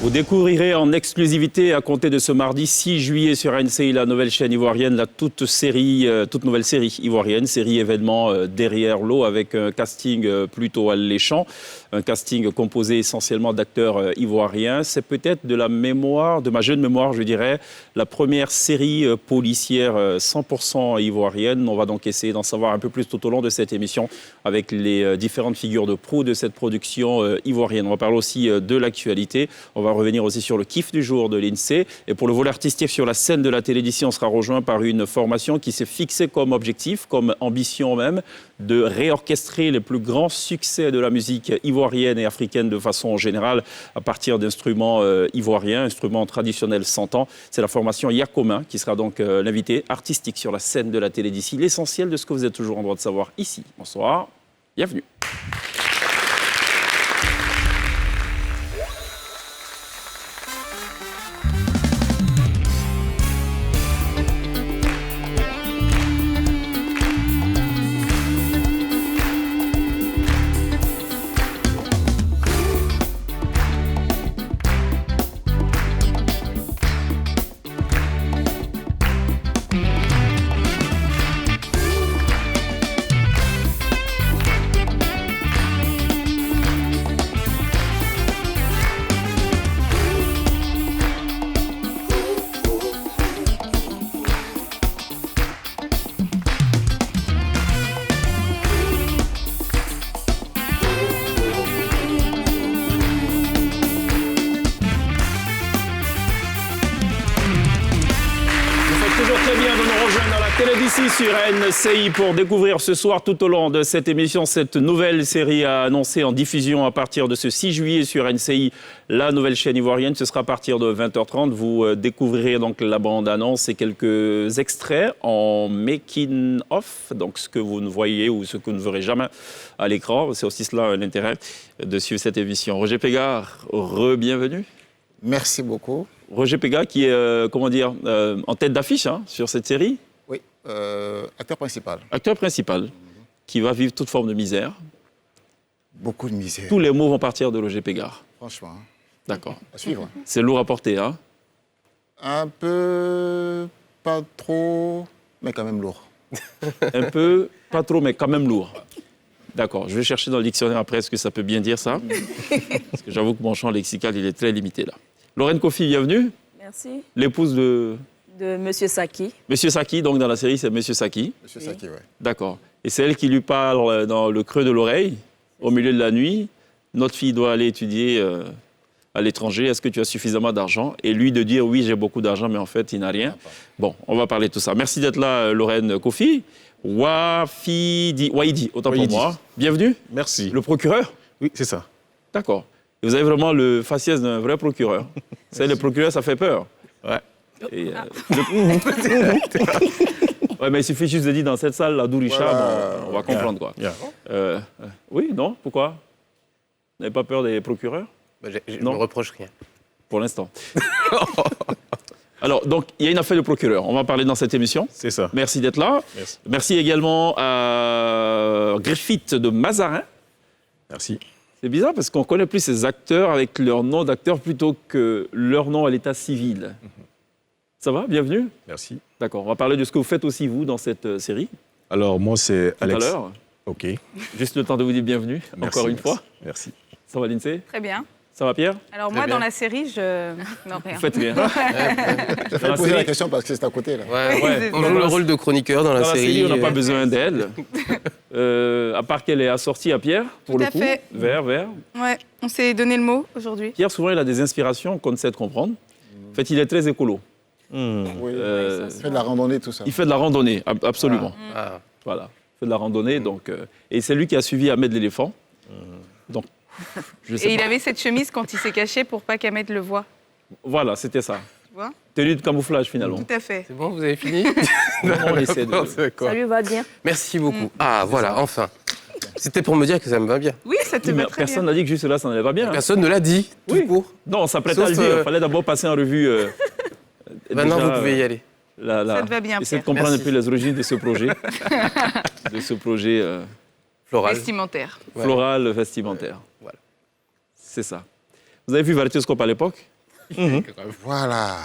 Vous découvrirez en exclusivité à compter de ce mardi 6 juillet sur NCI, la nouvelle chaîne ivoirienne, la toute nouvelle série ivoirienne, série événement derrière l'eau avec un casting plutôt alléchant, un casting composé essentiellement d'acteurs ivoiriens. C'est peut-être de ma jeune mémoire, je dirais, la première série policière 100% ivoirienne. On va donc essayer d'en savoir un peu plus tout au long de cette émission avec les différentes figures de proue de cette production ivoirienne. On va parler aussi de l'actualité. On va revenir aussi sur le kiff du jour de l'INSEE. Et pour le volet artistique sur la scène de la télévision, on sera rejoint par une formation qui s'est fixée comme objectif, comme ambition même, de réorchestrer les plus grands succès de la musique ivoirienne et africaine de façon générale à partir d'instruments ivoiriens, instruments traditionnels 100 ans. C'est la formation Yakomin qui sera donc l'invité artistique sur la scène de la télé d'ici. L'essentiel de ce que vous êtes toujours en droit de savoir ici. Bonsoir, bienvenue. Ici sur NCI pour découvrir ce soir tout au long de cette émission cette nouvelle série annoncée en diffusion à partir de ce 6 juillet sur NCI, la nouvelle chaîne ivoirienne. Ce sera à partir de 20h30. Vous découvrirez donc la bande-annonce et quelques extraits en making-of, donc ce que vous ne voyez ou ce que vous ne verrez jamais à l'écran. C'est aussi cela l'intérêt de suivre cette émission. Roger Pégard, re-bienvenue. Merci beaucoup. Roger Pégard qui est, en tête d'affiche sur cette série. Oui, acteur principal. Acteur principal, qui va vivre toute forme de misère. Beaucoup de misère. Tous les mots vont partir de Roger Pégard. Franchement. D'accord. À suivre. C'est lourd à porter, hein? Un peu, pas trop, mais quand même lourd. Un peu, pas trop, mais quand même lourd. D'accord. Je vais chercher dans le dictionnaire après, est-ce que ça peut bien dire ça? Parce que j'avoue que mon champ lexical, il est très limité là. Lorraine Kofi, bienvenue. Merci. L'épouse de Monsieur Saki. Monsieur Saki, donc dans la série, c'est Monsieur Saki. Monsieur Saki, oui. D'accord. Et c'est elle qui lui parle dans le creux de l'oreille, au milieu de la nuit. Notre fille doit aller étudier à l'étranger. Est-ce que tu as suffisamment d'argent? Et lui de dire, oui, j'ai beaucoup d'argent, mais en fait, il n'a rien. Bon, on va parler de tout ça. Merci d'être là, Lorraine Kofi. Waidi, autant pour moi. Bienvenue. Merci. Le procureur? Oui, c'est ça. D'accord. Et vous avez vraiment le faciès d'un vrai procureur. C'est le procureur, ça fait peur. Ouais. Et, ouais, mais il suffit juste de dire dans cette salle, la Richard, voilà. On va comprendre quoi. Yeah. Oui, non, pourquoi? Vous n'avez pas peur des procureurs? Je ne me reproche rien. Pour l'instant. Alors, donc, il y a une affaire de procureur. On va en parler dans cette émission. C'est ça. Merci d'être là. Merci. Merci également à Griffith de Mazarin. Merci. C'est bizarre parce qu'on connaît plus ces acteurs avec leur nom d'acteur plutôt que leur nom à l'état civil. Ça va? Bienvenue. Merci. D'accord. On va parler de ce que vous faites aussi, vous, dans cette série. Alors, moi, c'est Alex. Tout à l'heure. OK. Juste le temps de vous dire bienvenue, Merci, encore une fois. Merci. Ça va, l'INSEE? Très bien. Ça va, Pierre? Alors Très moi, bien. dans la série, je... Non, rien. Vous faites rien. Je vais poser la question parce que c'est à côté, là. Ouais. On joue le rôle de chroniqueur dans la Dans la série. série, on n'a pas besoin d'elle. À part qu'elle est assortie à Pierre, pour Tout le à coup. fait. Vert. Ouais, on s'est donné le mot aujourd'hui. Pierre, souvent, il a des inspirations qu'on ne sait de comprendre. En fait, il est très écolo. Oui, il fait de la randonnée, tout ça. Il fait de la randonnée, absolument. Ah. Voilà, il fait de la randonnée. Donc, et c'est lui qui a suivi Ahmed l'éléphant. Donc, je sais Et il pas. avait cette chemise quand il s'est caché pour pas qu'Ahmed le voie. Voilà, c'était ça. Tu vois? Tenue de camouflage, finalement. Tout à fait. C'est bon, vous avez fini? On essaie de... Ça lui va bien. Merci beaucoup. Ah, voilà, enfin. C'était pour me dire que ça me va bien. Oui, ça te Oui, mais va très personne bien. n'a dit que juste là, ça n'allait pas bien. hein. Personne ne l'a dit, tout Oui. court. Non, on s'apprêtait à le Sauf, dire. Il fallait d'abord passer en revue. Maintenant, déjà, vous pouvez y aller. Ça te va bien, Essayer de Pierre. comprendre Merci. un peu les origines de ce projet. de ce projet Floral. Vestimentaire. Ouais. floral vestimentaire. Voilà. C'est ça. Vous avez vu Variétoscope à l'époque? Voilà.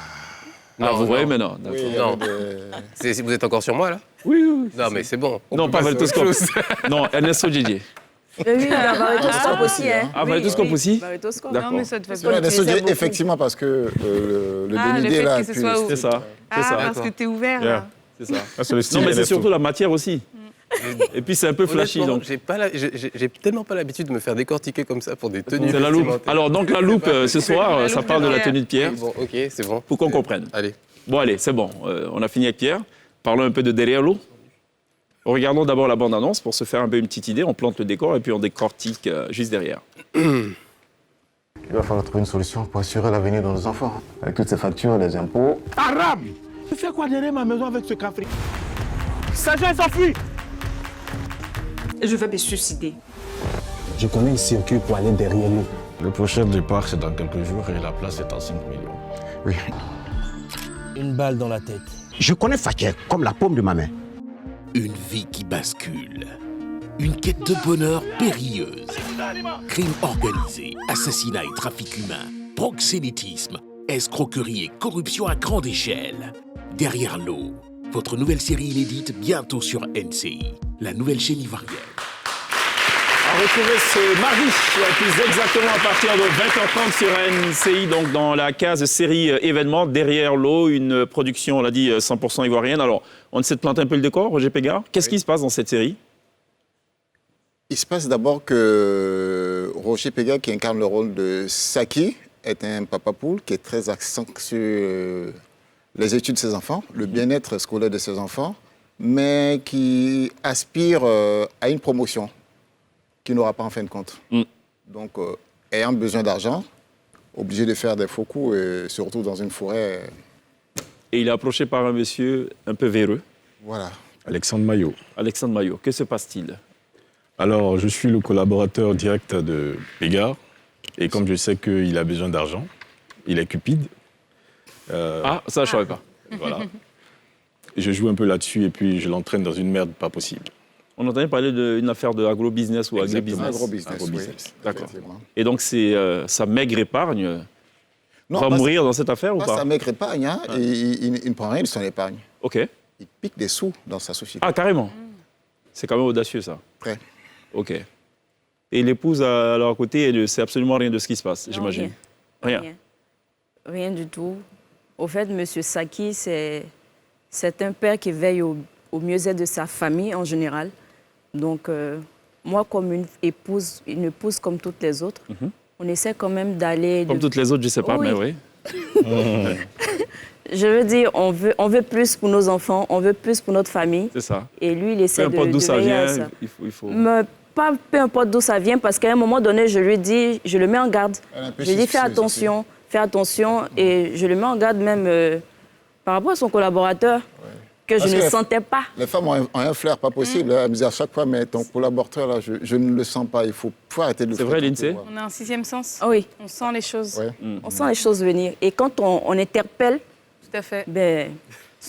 Ah, vous voyez maintenant. Oui, il y Non. avait des- Vous êtes encore sur moi, là? Oui, oui. Non, mais c'est bon. Non, pas Variétoscope. Non, Ernesto Didier. Oui, Variétoscope aussi. Hein. Ah, Variétoscope aussi? Variétoscope. D'accord. Non, mais ça te va C'est vrai, bien. des utilisait sujets, beaucoup. effectivement, parce que le Ah, le dénudé, fait là, que ce puis soit le au- C'est ça. Ah, C'est ça. parce que t'es ouvert, Yeah. là. C'est ça. Ah, c'est le style Non, mais c'est NSO. surtout la matière aussi. Et puis c'est un peu flashy. Honnêtement, Donc. j'ai tellement pas l'habitude de me faire décortiquer comme ça pour des tenues. C'est la loupe. vestimentaires. Alors, donc la loupe, ce soir, La ça loupe parle de de la Pierre. tenue de Pierre. Bon, ok, c'est bon. Pour qu'on comprenne. Allez. Bon, allez, c'est bon. On a fini avec Pierre. Parlons un peu de derrière l'eau. Regardons d'abord la bande-annonce pour se faire un peu une petite idée. On plante le décor et puis on décortique juste derrière. Il va falloir trouver une solution pour assurer l'avenir de nos enfants. Avec toutes ces factures, les impôts. Arabe! Tu fais quoi derrière ma maison avec ce café? Sergent s'enfuit! Je vais me suicider. Je connais un circuit pour aller derrière nous. Le prochain départ, c'est dans quelques jours et la place est à 5 millions. Oui. Une balle dans la tête. Je connais Fakir comme la paume de ma main. Une vie qui bascule. Une quête de bonheur périlleuse. Crime organisé, assassinat et trafic humain, proxénétisme, escroquerie et corruption à grande échelle. Derrière l'eau, votre nouvelle série inédite bientôt sur NCI, la nouvelle chaîne ivoirienne. À retrouver ce mardi, plus exactement à partir de 20h30 sur NCI, donc dans la case série événements, Derrière l'eau, une production, on l'a dit, 100% ivoirienne. Alors, on essaie de planter un peu le décor, Roger Pégard. Qu'est-ce qui se passe dans cette série? Il se passe d'abord que Roger Pégard, qui incarne le rôle de Saki, est un papa poule qui est très accent sur les études de ses enfants, le bien-être scolaire de ses enfants, mais qui aspire à une promotion qu'il n'aura pas en fin de compte. Donc, ayant besoin d'argent, obligé de faire des faux coups, et surtout dans une forêt. Et il est approché par un monsieur un peu véreux. Voilà. Alexandre Maillot. Alexandre Maillot. Que se passe-t-il? Alors, je suis le collaborateur direct de Pégard. Et comme je sais qu'il a besoin d'argent, il est cupide. Ah, ça, je ne savais pas. Voilà. Je joue un peu là-dessus et puis je l'entraîne dans une merde pas possible. On entendait parler d'une affaire de agro-business ou Exactement. agri-business. Agro-business. D'accord. Effectivement. Et donc, c'est sa maigre épargne Non, va pas- mourir dans cette affaire ou pas pas? sa maigre épargne, hein, et il ne prend rien de son épargne. OK. Il pique des sous dans sa société. Ah, carrément. C'est quand même audacieux, ça. Très. OK. Et l'épouse à leur côté, elle ne sait absolument rien de ce qui se passe, Non, j'imagine. Rien. Rien du tout. Au fait, M. Saki, c'est un père qui veille au mieux-être de sa famille en général. Donc, moi, comme une épouse comme toutes les autres, on essaie quand même d'aller... Comme toutes les autres, je ne sais pas, Oui. mais oui. Je veux dire, on veut plus pour nos enfants, on veut plus pour notre famille. C'est ça. Et lui, il Peu essaie de importe d'où ça veiller à vient, ça. il faut... Mais pas peu importe d'où ça vient, parce qu'à un moment donné, je lui dis, je le mets en garde. Elle est un peu Je lui dis, suspicieuse fais attention, et je le mets en garde même par rapport à son collaborateur, que Parce je ne que sentais pas. Les femmes ont un flair pas possible. Elles me disent à chaque fois, mais ton collaborateur, là, je ne le sens pas. Il faut arrêter de le C'est faire. vrai, Lindsay? On a un sixième sens. Ah oui, On sent les choses. Ouais. on sent les choses venir. Et quand on interpelle, Tout à fait. ben,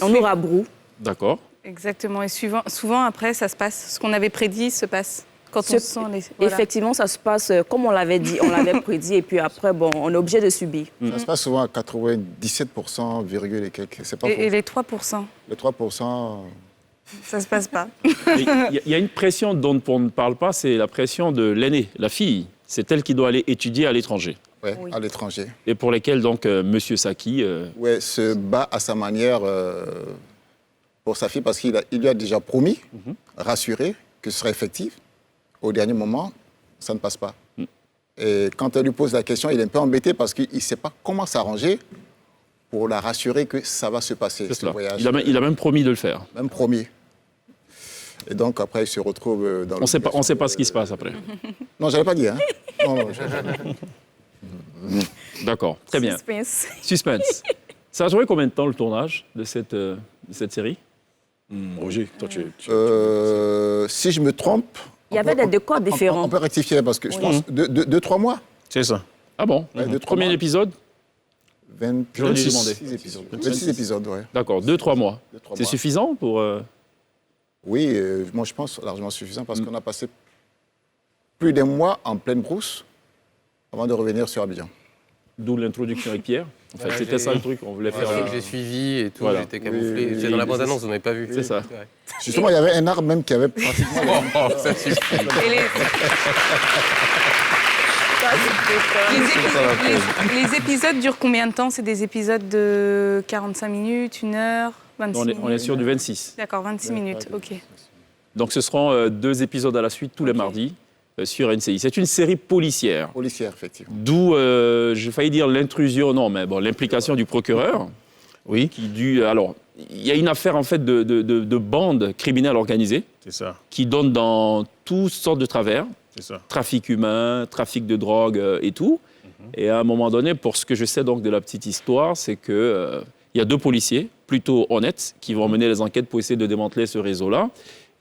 on nous rabroue. D'accord. Exactement. Et souvent, après, ça se passe. Ce qu'on avait prédit se passe. Quand on sent les... Voilà. Effectivement, ça se passe comme on l'avait dit, on l'avait prédit, et puis après, bon, on est obligé de subir. Ça se passe souvent à 97%, virgule et quelques. C'est pas faux. Et les 3%, Les 3%, ça se passe pas. Il y a une pression dont on ne parle pas, c'est la pression de l'aînée, la fille. C'est elle qui doit aller étudier à l'étranger. ouais, Oui. à l'étranger. Et pour lesquelles, donc, Monsieur Saki... Ouais, se bat à sa manière pour sa fille parce qu'il lui a déjà promis, rassuré, que ce serait effectif. Au dernier moment, ça ne passe pas. Et quand elle lui pose la question, il est un peu embêté parce qu'il ne sait pas comment s'arranger pour la rassurer que ça va se passer, C'est ce cela. voyage. Il a même promis de le faire. Même promis. Et donc, après, il se retrouve dans On ne sait pas ce qui se passe après. Non, je n'avais pas dit, hein. Non, D'accord, très bien. Suspense. Suspense. Ça a duré combien de temps le tournage de cette série? Roger, toi, si je me trompe... Il y avait des décors On différents. peut rectifier parce que je pense 2-3 mois. c'est ça. Ah bon? Ouais, deux, trois Combien mois. d'épisodes? 26 épisodes. 26 épisodes, ouais. D'accord, 2-3 mois. 2-3 C'est mois. suffisant pour... Oui, moi je pense largement suffisant parce qu'on a passé plus d'un mois en pleine brousse avant de revenir sur Abidjan. d'où l'introduction avec Pierre. En fait, c'était ça le truc, on voulait faire... J'ai suivi et tout, Voilà. j'étais camouflé. Oui, J'étais dans la bande-annonce, vous n'avez pas vu. C'est ça. Justement, il y avait un arbre même qui avait pratiquement... Ça suffit. Et les épisodes durent combien de temps? C'est des épisodes de 45 minutes, 1 heure, 26 minutes? On est sur du 26. D'accord, 26 minutes, ok. Donc ce seront 2 épisodes à la suite tous les mardis sur NCI. C'est une série policière. Policière, effectivement. D'où, j'ai failli dire l'intrusion, non, mais bon, l'implication du procureur. Oui, Alors, il y a une affaire en fait de bande criminelle organisée c'est ça, qui donne dans toutes sortes de travers. c'est ça. Trafic humain, trafic de drogue et tout. Et à un moment donné, pour ce que je sais donc de la petite histoire, c'est que il y a 2 policiers plutôt honnêtes qui vont mener les enquêtes pour essayer de démanteler ce réseau-là.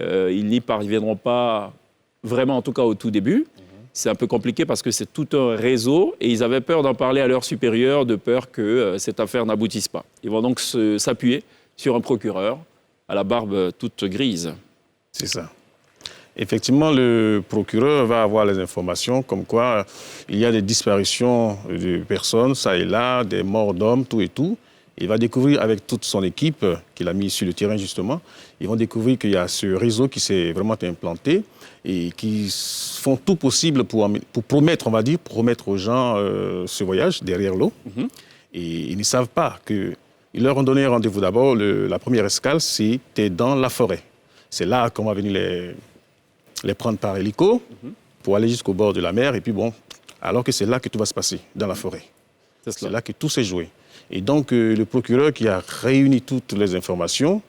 Ils n'y parviendront pas vraiment, en tout cas au tout début. C'est un peu compliqué parce que c'est tout un réseau et ils avaient peur d'en parler à leurs supérieurs, de peur que cette affaire n'aboutisse pas. Ils vont donc s'appuyer sur un procureur à la barbe toute grise. C'est ça. Effectivement, le procureur va avoir les informations comme quoi il y a des disparitions de personnes, ça et là, des morts d'hommes, tout et tout. Il va découvrir avec toute son équipe qu'il a mis sur le terrain justement, ils vont découvrir qu'il y a ce réseau qui s'est vraiment implanté et qui font tout possible pour promettre, on va dire, promettre aux gens ce voyage derrière l'eau. Et ils ne savent pas qu'ils leur ont donné un rendez-vous d'abord. La première escale, c'était dans la forêt. C'est là qu'on va venir les prendre par hélico pour aller jusqu'au bord de la mer. Et puis bon, alors que c'est là que tout va se passer, dans la forêt. C'est là que tout s'est joué. Et donc, le procureur qui a réuni toutes les informations,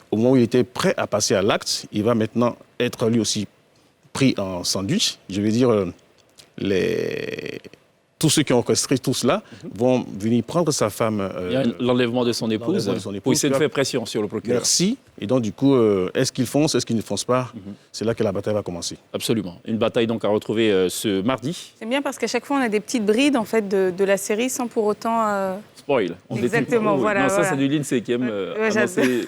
au moment où il était prêt à passer à l'acte, il va maintenant être lui aussi pris en sandwich. Je veux dire, tous ceux qui ont orchestré tout cela vont venir prendre sa femme. Il y a l'enlèvement de son épouse pour essayer de faire pression sur le procureur. Merci. Et donc, du coup, est-ce qu'ils foncent, est-ce qu'ils ne foncent pas? C'est là que la bataille va commencer. Absolument. Une bataille donc à retrouver ce mardi. C'est bien parce qu'à chaque fois, on a des petites brides en fait, de la série sans pour autant... Spoil. Exactement, voilà. Non, ça, c'est du Lindsay qui aime annoncer.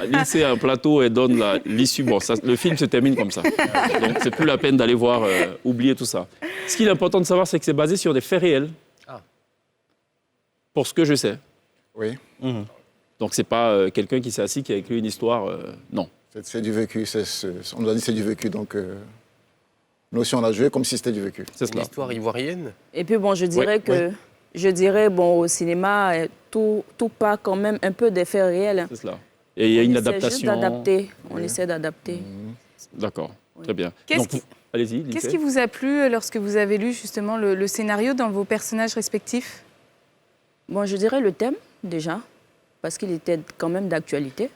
Lindsay a un plateau et donne l'issue. Bon, le film se termine comme ça. Donc, c'est plus la peine d'aller voir, oublier tout ça. Ce qu'il est important de savoir, c'est que c'est basé sur des faits réels. Pour ce que je sais. Oui. Donc, c'est pas quelqu'un qui s'est assis, qui a écrit une histoire. Non. C'est du vécu. On nous a dit que c'est du vécu. Donc, nous aussi, on a joué comme si c'était du vécu. C'est Une histoire ivoirienne. Et puis bon, je dirais bon, au cinéma, tout part quand même un peu des faits réels. C'est cela. Et il y a une On essaie adaptation. juste d'adapter. On essaie d'adapter. D'accord. Très bien. Allez-y. Qu'est-ce qui vous a plu lorsque vous avez lu justement le scénario dans vos personnages respectifs? Bon, je dirais le thème, déjà, parce qu'il était quand même d'actualité.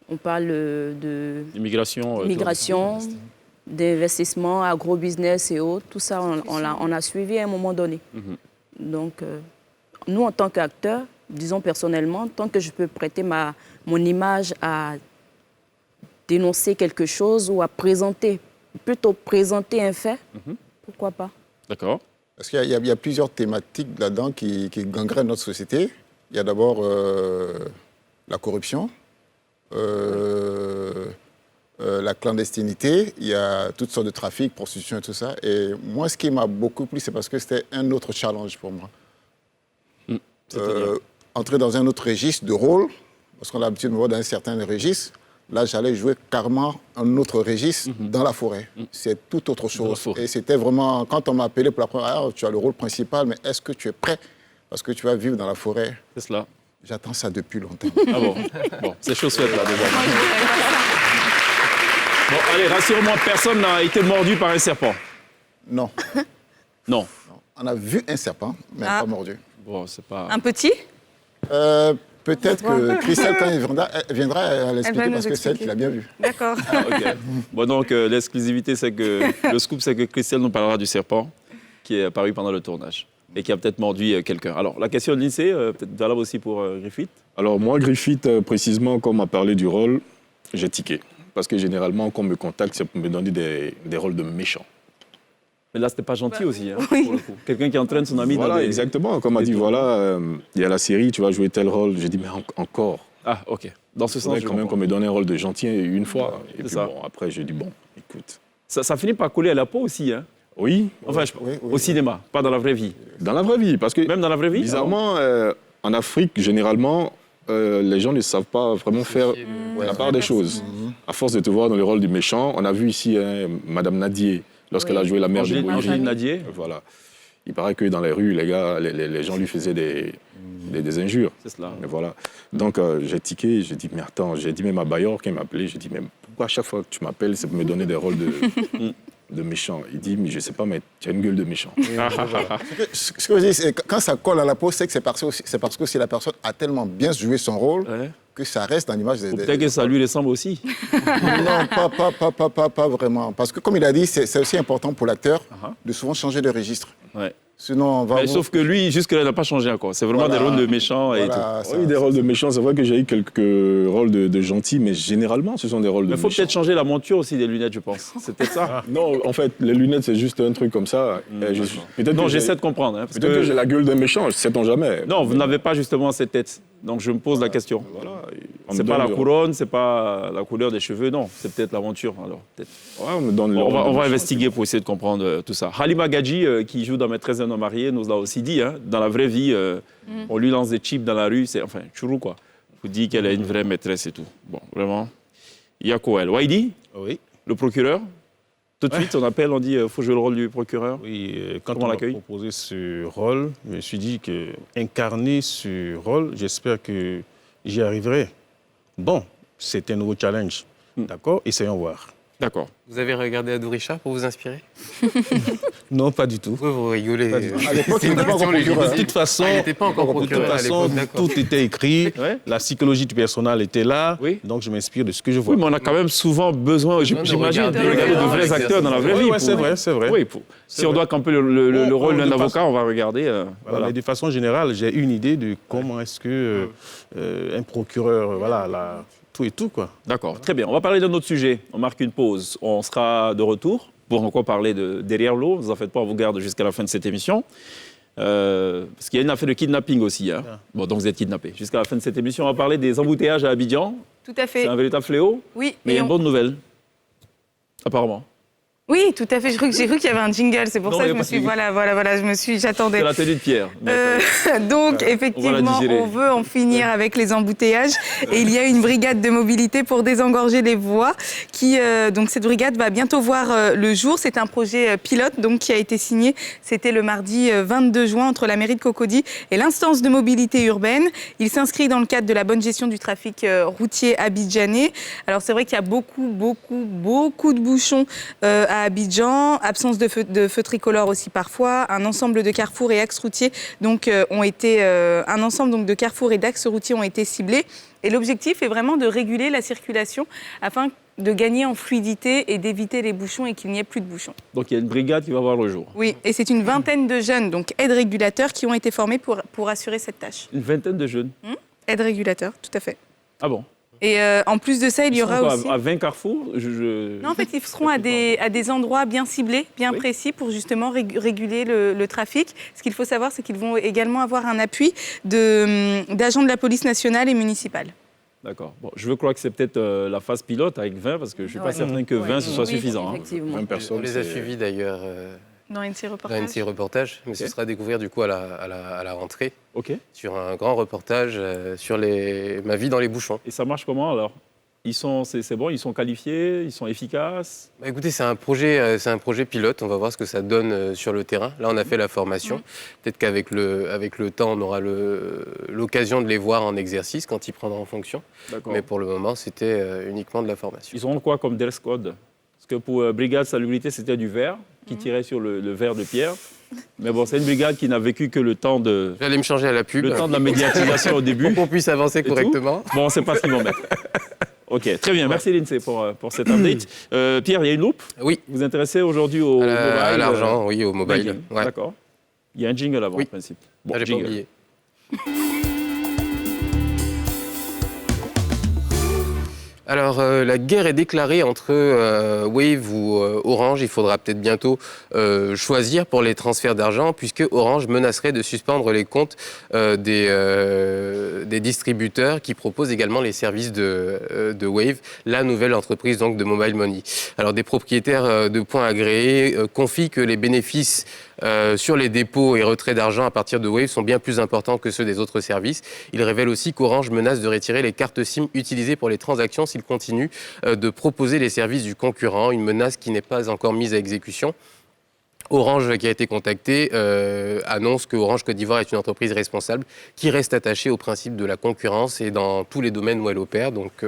On parle de migration, d'investissement, agro-business et autres. Tout ça, on a suivi à un moment donné. Donc, nous, en tant qu'acteurs, disons personnellement, tant que je peux prêter mon image à dénoncer quelque chose ou à présenter un fait, pourquoi pas? D'accord. Parce qu'il y a plusieurs thématiques là-dedans qui gangrènent notre société. Il y a d'abord la corruption, la clandestinité, il y a toutes sortes de trafics, prostitution et tout ça. Et moi, ce qui m'a beaucoup plu, c'est parce que c'était un autre challenge pour moi. Entrer dans un autre registre de rôle, parce qu'on a l'habitude de me voir dans un certain registre. Là, j'allais jouer carrément un autre registre dans la forêt. C'est tout autre chose. Et c'était vraiment, quand on m'a appelé pour la première fois, tu as le rôle principal, mais est-ce que tu es prêt? Parce que tu vas vivre dans la forêt. C'est cela. J'attends ça depuis longtemps. Ah bon? Bon, c'est chose faite là déjà. Bon, allez, rassure-moi, personne n'a été mordu par un serpent. Non. Non. On a vu un serpent, mais pas mordu. Bon, c'est pas... Un petit? Peut-être que Christelle, quand elle viendra, elle l'expliquer parce que c'est elle qui l'a bien vu. D'accord. Ah, ok. Bon, donc, l'exclusivité, c'est que... Le scoop, c'est que Christelle nous parlera du serpent qui est apparu pendant le tournage et qui a peut-être mordu quelqu'un. Alors, la question de Lindsay, peut-être valable aussi pour Griffith. Alors, moi, Griffith, précisément, comme on m'a parlé du rôle, j'ai tiqué. Parce que généralement, quand on me contacte, c'est pour me donner des rôles de méchants. Mais là, c'était pas gentil aussi, hein, pour le coup. Quelqu'un qui entraîne son ami voilà, dans des... exactement. Comme on m'a dit, voilà, il y a la série, tu vas jouer tel rôle. J'ai dit, mais encore. Ah, ok. Dans ce sens, quand même qu'on me donne un rôle de gentil une fois. Et puis ça. bon, après, j'ai dit, bon, écoute. Ça finit par coller à la peau aussi, hein. Oui. Enfin, au cinéma, pas dans la vraie vie. Dans la vraie vie, parce que... Même dans la vraie vie? Bizarrement, en Afrique, généralement, les gens ne savent pas vraiment faire la part des choses. À force de te voir dans le rôle du méchant, on a vu ici Madame Nadier, lorsqu'elle a joué la mère de Moïse. Angéline Nadier. Voilà. Il paraît que dans les rues, les gars, les gens lui faisaient des injures. C'est cela. Mais voilà. Donc j'ai tiqué, j'ai dit, mais attends, j'ai dit même à Bayor qui m'a appelé, j'ai dit, mais pourquoi à chaque fois que tu m'appelles, c'est pour me donner des rôles de méchant? Il dit, mais je sais pas, mais tu as une gueule de méchant. Ce que je dis, c'est que quand ça colle à la peau, c'est que c'est parce que si la personne a tellement bien joué son rôle que ça reste en image des... Peut-être que ça lui ressemble aussi. Non, pas vraiment. Parce que comme il a dit, c'est aussi important pour l'acteur de souvent changer de registre. Ouais. Sinon, on va... Mais sauf que lui, jusque-là, il n'a pas changé encore. C'est vraiment des rôles de méchants et tout. Oui, des rôles de méchants. C'est vrai que j'ai eu quelques rôles de gentils, mais généralement, ce sont des rôles de méchants. Il faut peut-être changer la monture aussi des lunettes, je pense. C'est peut-être ça. Non, en fait, les lunettes, c'est juste un truc comme ça. Non, j'essaie de comprendre. Hein, peut-être que j'ai la gueule d'un méchant, sait-on jamais. Non, vous n'avez pas justement cette tête. Donc je me pose la question. Voilà. C'est pas la couronne, c'est pas la couleur des cheveux, non. C'est peut-être la monture. Alors, peut-être. Ouais, on me donne on va investiguer pour essayer de comprendre tout ça. Halima Gadji, qui joue dans Mes 13 ans mariés, nous l'a aussi dit. Hein, dans la vraie vie, on lui lance des chips dans la rue. Enfin, churou quoi. Vous dit qu'elle est une vraie maîtresse et tout. Bon, vraiment. Il y a quoi elle? Waidi? Oui. Le procureur? Tout de suite, on appelle, on dit faut jouer le rôle du procureur. Oui, quand on m'a proposé ce rôle, je me suis dit qu'incarner ce rôle, j'espère que j'y arriverai. Bon, c'est un nouveau challenge. D'accord? Essayons voir. D'accord. Vous avez regardé Adourisha pour vous inspirer? Non, pas du tout. Oui, vous rigolez. À l'époque, il n'était pas encore procureur. De toute façon, tout était écrit. Ouais. La psychologie du personnage était là. Oui. Donc, je m'inspire de ce que je vois. Oui, mais on a quand même souvent besoin, j'imagine, de regarder de vrais acteurs dans la vraie vie. Oui, c'est vrai, c'est vrai. Oui, si on doit camper le rôle d'un avocat, on va regarder. Voilà. Mais de façon générale, j'ai une idée de comment est-ce que un procureur, voilà, tout et tout, quoi. D'accord, très bien. On va parler d'un autre sujet. On marque une pause. On sera de retour pour encore parler de Derrière l'eau. Ne vous en faites pas, on vous garde jusqu'à la fin de cette émission. Parce qu'il y a une affaire de kidnapping aussi. Hein. Bon, donc vous êtes kidnappés. Jusqu'à la fin de cette émission, on va parler des embouteillages à Abidjan. Tout à fait. C'est un véritable fléau. Oui. Mais il y a une bonne nouvelle, apparemment. Oui, tout à fait. J'ai cru qu'il y avait un jingle. C'est pour ça que je me suis... J'attendais. C'est la tenue de Pierre. Donc, effectivement, on veut en finir avec les embouteillages. Et il y a une brigade de mobilité pour désengorger les voies. Donc, cette brigade va bientôt voir le jour. C'est un projet pilote donc, qui a été signé. C'était le mardi 22 juin entre la mairie de Cocody et l'instance de mobilité urbaine. Il s'inscrit dans le cadre de la bonne gestion du trafic routier abidjanais. Alors, c'est vrai qu'il y a beaucoup de bouchons à Abidjan, absence de feux tricolores aussi parfois, un ensemble de carrefours et axes routiers un ensemble donc de carrefours et d'axes routiers ont été ciblés. Et l'objectif est vraiment de réguler la circulation afin de gagner en fluidité et d'éviter les bouchons et qu'il n'y ait plus de bouchons. Donc il y a une brigade qui va voir le jour. Oui, et c'est une vingtaine de jeunes, donc aides régulateurs, qui ont été formés pour assurer cette tâche. Une vingtaine de jeunes? Aides régulateurs, tout à fait. Ah bon? Et en plus de ça, il y aura aussi... À 20 carrefours Non, en fait, ils seront à des endroits bien ciblés, bien précis, pour justement réguler le trafic. Ce qu'il faut savoir, c'est qu'ils vont également avoir un appui d'agents de la police nationale et municipale. D'accord. Bon, je veux croire que c'est peut-être la phase pilote avec 20, parce que je ne suis pas certain que 20, ce soit suffisant. Effectivement. 20 personnes, On les a suivis d'ailleurs Dans NC Reportage, mais ce sera découvert du coup à la rentrée. Ok. Sur un grand reportage sur ma vie dans les bouchons. Et ça marche comment alors? C'est bon, ils sont qualifiés, ils sont efficaces? Bah, écoutez, c'est un projet pilote, on va voir ce que ça donne sur le terrain. Là, on a fait la formation. Peut-être qu'avec le temps, on aura l'occasion de les voir en exercice quand ils prendront en fonction. Mais pour le moment, c'était uniquement de la formation. Ils ont quoi comme dress code? Parce que pour Brigade Salubrité, c'était du vert qui tirait sur le verre de Pierre. Mais bon, c'est une brigade qui n'a vécu que le temps de... J'allais me changer à la pub. Le temps de la médiatisation au début. Pour qu'on puisse avancer correctement. Bon, on ne sait pas ce qu'ils vont mettre. Ok, très bien. Merci Lindsay pour cette update. Pierre, il y a une loupe? Oui. Vous vous intéressez aujourd'hui au mobile? À l'argent, oui, au mobile. Ouais. D'accord. Il y a un jingle avant, en principe. Bon, j'ai pas oublié. Alors, la guerre est déclarée entre Wave ou Orange. Il faudra peut-être bientôt choisir pour les transferts d'argent, puisque Orange menacerait de suspendre les comptes des distributeurs qui proposent également les services de Wave, la nouvelle entreprise donc de Mobile Money. Alors, des propriétaires de points agréés confient que les bénéfices sur les dépôts et retraits d'argent à partir de Wave sont bien plus importants que ceux des autres services. Il révèle aussi qu'Orange menace de retirer les cartes SIM utilisées pour les transactions s'il continue de proposer les services du concurrent, une menace qui n'est pas encore mise à exécution. Orange, qui a été contacté, annonce que Orange Côte d'Ivoire est une entreprise responsable qui reste attachée au principe de la concurrence et dans tous les domaines où elle opère, donc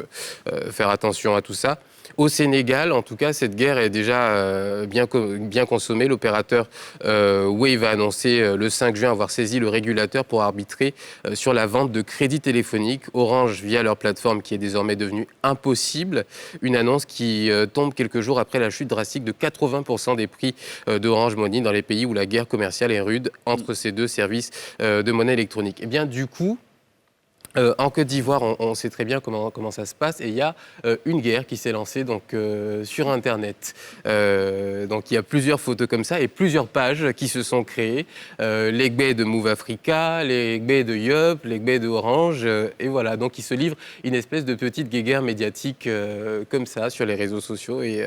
faire attention à tout ça. Au Sénégal, en tout cas, cette guerre est déjà bien consommée. L'opérateur Wave a annoncé le 5 juin avoir saisi le régulateur pour arbitrer sur la vente de crédits téléphoniques. Orange, via leur plateforme qui est désormais devenue impossible. Une annonce qui tombe quelques jours après la chute drastique de 80% des prix d'Orange Money dans les pays où la guerre commerciale est rude entre ces deux services de monnaie électronique. Et bien, du coup, en Côte d'Ivoire, on sait très bien comment ça se passe, et il y a une guerre qui s'est lancée donc, sur Internet. Donc il y a plusieurs photos comme ça et plusieurs pages qui se sont créées. L'Egbe de Move Africa, l'Egbe de Yup, l'Egbe de Orange, et voilà. Donc il se livre une espèce de petite guéguerre médiatique comme ça sur les réseaux sociaux. Et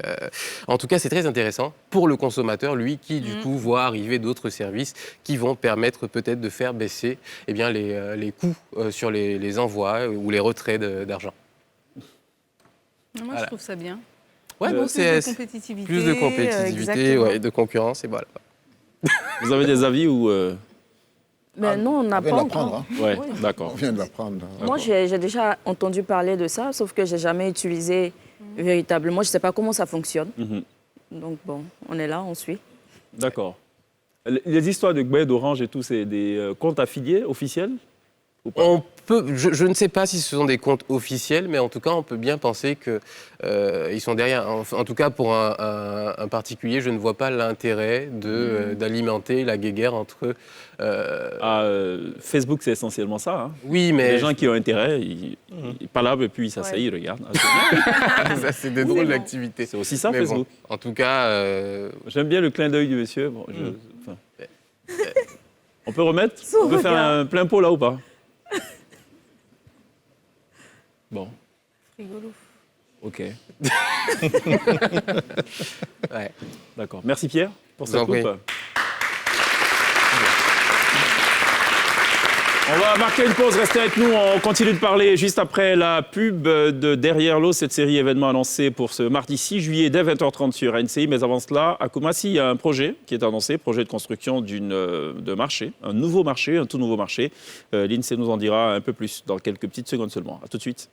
en tout cas, c'est très intéressant pour le consommateur, lui, qui du coup voit arriver d'autres services qui vont permettre peut-être de faire baisser bien, les coûts sur les envois ou les retraits d'argent. Moi, je trouve ça bien. Ouais, c'est plus de compétitivité, ouais, de concurrence, et voilà. Vous avez des avis ou non, on n'a pas encore. Ouais, d'accord. On vient de l'apprendre. Moi, j'ai déjà entendu parler de ça, sauf que je n'ai jamais utilisé véritablement. Je ne sais pas comment ça fonctionne. Donc, bon, on est là, on suit. D'accord. Les histoires de Gbé, d'Orange et tout, c'est des comptes affiliés officiels ou pas? Je ne sais pas si ce sont des comptes officiels, mais en tout cas, on peut bien penser qu'ils sont derrière. En tout cas, pour un particulier, je ne vois pas l'intérêt d'alimenter la guéguerre entre... Facebook, c'est essentiellement ça. Hein. Oui, mais... Les gens qui ont intérêt, ils parlent et puis ils s'asseyent, ils regardent. Ça, c'est des drôles d'activités. C'est aussi ça, mais Facebook. Bon, en tout cas... J'aime bien le clin d'œil du monsieur. Bon, on peut remettre? On peut faire un plein pot là ou pas? Bon. Rigolo. Ok. Ouais. D'accord. Merci Pierre pour cette coupe. On va marquer une pause, restez avec nous, on continue de parler juste après la pub de Derrière l'eau, cette série événement annoncée pour ce mardi 6 juillet dès 20h30 sur NCI. Mais avant cela, à Koumassi, il y a un projet qui est annoncé, projet de construction de marché, un nouveau marché, un tout nouveau marché. L'INSEE nous en dira un peu plus dans quelques petites secondes seulement. À tout de suite.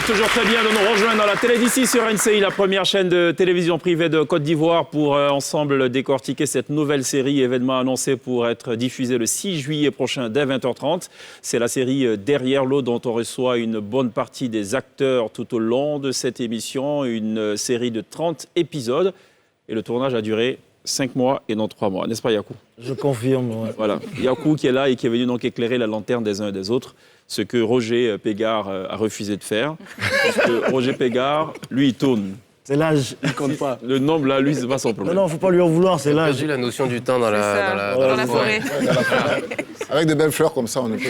Toujours très bien de nous rejoindre dans la télé d'ici sur NCI, la première chaîne de télévision privée de Côte d'Ivoire, pour ensemble décortiquer cette nouvelle série événement annoncée pour être diffusée le 6 juillet prochain dès 20h30. C'est la série Derrière l'eau dont on reçoit une bonne partie des acteurs tout au long de cette émission, une série de 30 épisodes et le tournage a duré 5 mois et non 3 mois, n'est-ce pas Yakou? Je confirme. Ouais. Voilà, Yakou qui est là et qui est venu donc éclairer la lanterne des uns et des autres, ce que Roger Pégard a refusé de faire. Parce que Roger Pégard, lui, il tourne. C'est l'âge, il ne compte pas. Le nombre, là, lui, c'est pas son problème. Non, il ne faut pas lui en vouloir, c'est l'âge. J'ai perdu la notion du temps dans la forêt. Avec de belles fleurs comme ça, on est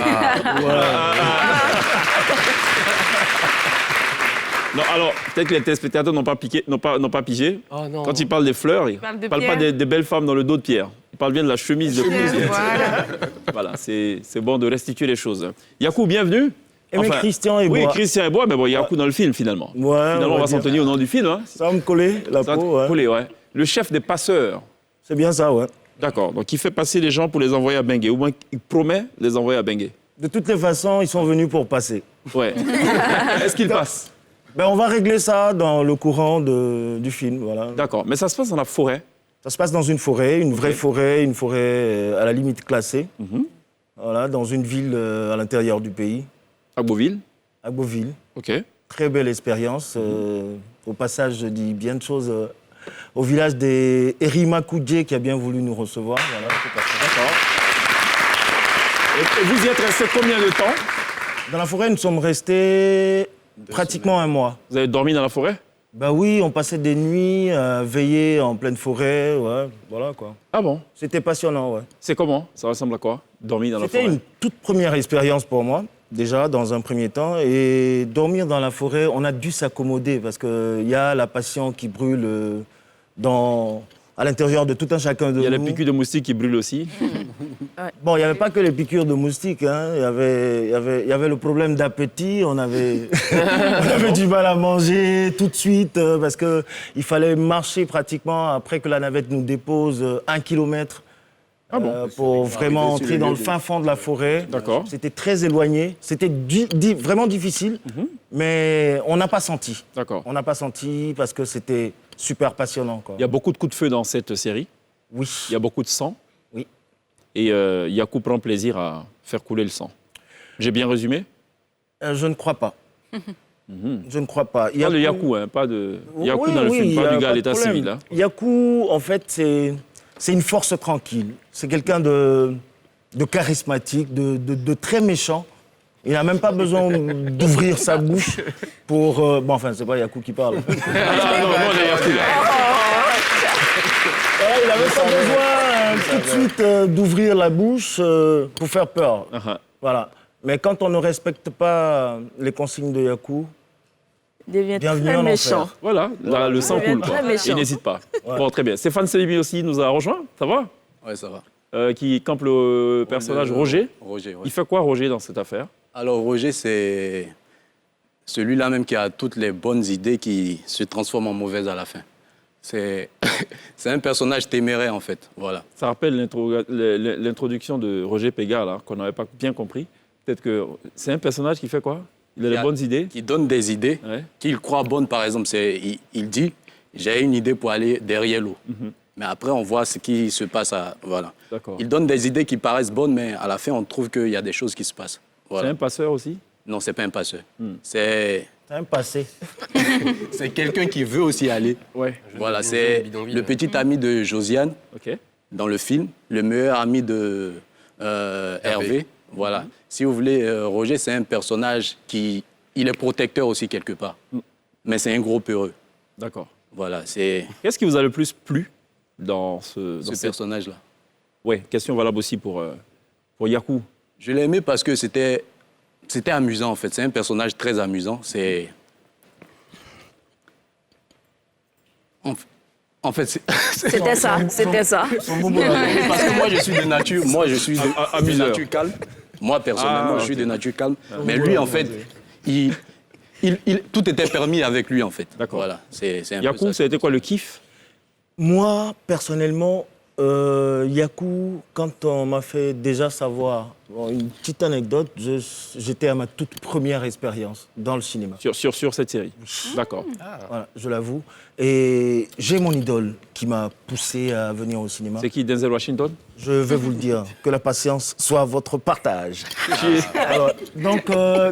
Non, alors, peut-être que les téléspectateurs n'ont pas pigé. Oh, non. Quand il parle des fleurs, il ne parle pas des belles femmes dans le dos de Pierre. Il parle bien de la chemise de Pierre. Voilà, c'est bon de restituer les choses. Yakou, bienvenue. Enfin, Christian et oui, Bois. Christian et Bois, mais bon, Yakou dans le film, finalement. Ouais, finalement, on va s'en tenir au nom du film. Hein. Ça va me coller, la peau. Coller, ouais. Le chef des passeurs. C'est bien ça, ouais. D'accord, donc il fait passer les gens pour les envoyer à Bengué. Ou moins, il promet les envoyer à Bengué. De toutes les façons, ils sont venus pour passer. Ouais. Est-ce qu'ils passent? On va régler ça dans le courant du film, voilà. D'accord, mais ça se passe dans la forêt? Ça se passe dans une forêt, une vraie forêt, une forêt à la limite classée. Voilà, dans une ville à l'intérieur du pays. Agbouville? Agbouville. Ok. Très belle expérience. Au passage, je dis bien de choses au village des Erima Koudje qui a bien voulu nous recevoir. Voilà, d'accord. Et vous y êtes resté combien de temps? Dans la forêt, nous sommes restés pratiquement un mois. Vous avez dormi dans la forêt? Bah oui, on passait des nuits veillés en pleine forêt, ouais, voilà quoi. Ah bon? C'était passionnant, ouais. C'est comment? Ça ressemble à quoi? Dormir dans la forêt? C'était une toute première expérience pour moi, déjà, dans un premier temps. Et dormir dans la forêt, on a dû s'accommoder parce qu'il y a la passion qui brûle à l'intérieur de tout un chacun de nous. Il y a les piqûres de moustiques qui brûlent aussi. Bon, il n'y avait pas que les piqûres de moustiques. Hein. Il y avait le problème d'appétit. On avait du mal à manger tout de suite parce qu'il fallait marcher pratiquement après que la navette nous dépose 1 kilomètre pour vraiment entrer dans le fin fond de la forêt. D'accord. C'était très éloigné. C'était vraiment difficile, mais on n'a pas senti. D'accord. On n'a pas senti parce que c'était super passionnant, quoi. Il y a beaucoup de coups de feu dans cette série. Oui. Il y a beaucoup de sang. Oui. Et Yakou prend plaisir à faire couler le sang. J'ai bien résumé? Je ne crois pas. Je ne crois pas. Pas le Yakou, hein, pas de Yakou dans le film, pas du gars à l'état civil. Hein. Yakou, en fait, c'est une force tranquille. C'est quelqu'un de charismatique, de très méchant. Il n'a même pas besoin d'ouvrir sa bouche pour... Bon, enfin, c'est pas Yakou qui parle. Non, on est Yakou, là. Il n'avait pas besoin tout de suite d'ouvrir la bouche pour faire peur. Voilà. Mais quand on ne respecte pas les consignes de Yakou, devient très méchant. Voilà, là, le sang coule, quoi. Il n'hésite pas. Ouais. Bon, très bien. Stéphane Selibi aussi nous a rejoint. Ça va? Oui, ça va. Qui campe le personnage Roger. Roger, oui. Il fait quoi, Roger, dans cette affaire? Alors, Roger, c'est celui-là même qui a toutes les bonnes idées qui se transforment en mauvaises à la fin. C'est un personnage téméraire, en fait. Voilà. Ça rappelle l'introduction de Roger Péga, là, qu'on n'avait pas bien compris. Peut-être que c'est un personnage qui fait quoi? Il a les bonnes idées? Qui donne des idées, qu'il croit bonnes, par exemple. Il dit, j'ai une idée pour aller derrière l'eau. Mais après, on voit ce qui se passe. Voilà. Il donne des idées qui paraissent bonnes, mais à la fin, on trouve qu'il y a des choses qui se passent. Voilà. C'est un passeur aussi? Non, c'est pas un passeur. C'est un passé. C'est quelqu'un qui veut aussi aller. Ouais. Voilà, c'est le petit ami de Josiane dans le film, le meilleur ami de Hervé. Voilà. Si vous voulez, Roger, c'est un personnage il est protecteur aussi quelque part. Mais c'est un gros peureux. D'accord. Voilà, c'est... Qu'est-ce qui vous a le plus plu dans ce personnage-là? Oui, question valable aussi pour Yakou. Je l'ai aimé parce que c'était amusant, en fait. C'est un personnage très amusant. C'est... En fait, c'était ça. Parce que moi, je suis de nature... Moi, je suis de nature calme. Moi, personnellement, je suis de nature calme. Mais lui, en fait, tout était permis avec lui, en fait. D'accord. Voilà, c'est un Yakou, peu ça. ça a été quoi le kiff? Moi, personnellement, Yakou, quand on m'a fait déjà savoir, une petite anecdote, j'étais à ma toute première expérience dans le cinéma. Sur cette série? D'accord. Voilà, je l'avoue. Et j'ai mon idole qui m'a poussé à venir au cinéma. C'est qui, Denzel Washington? Je vais vous le dire, que la patience soit votre partage. Alors, donc,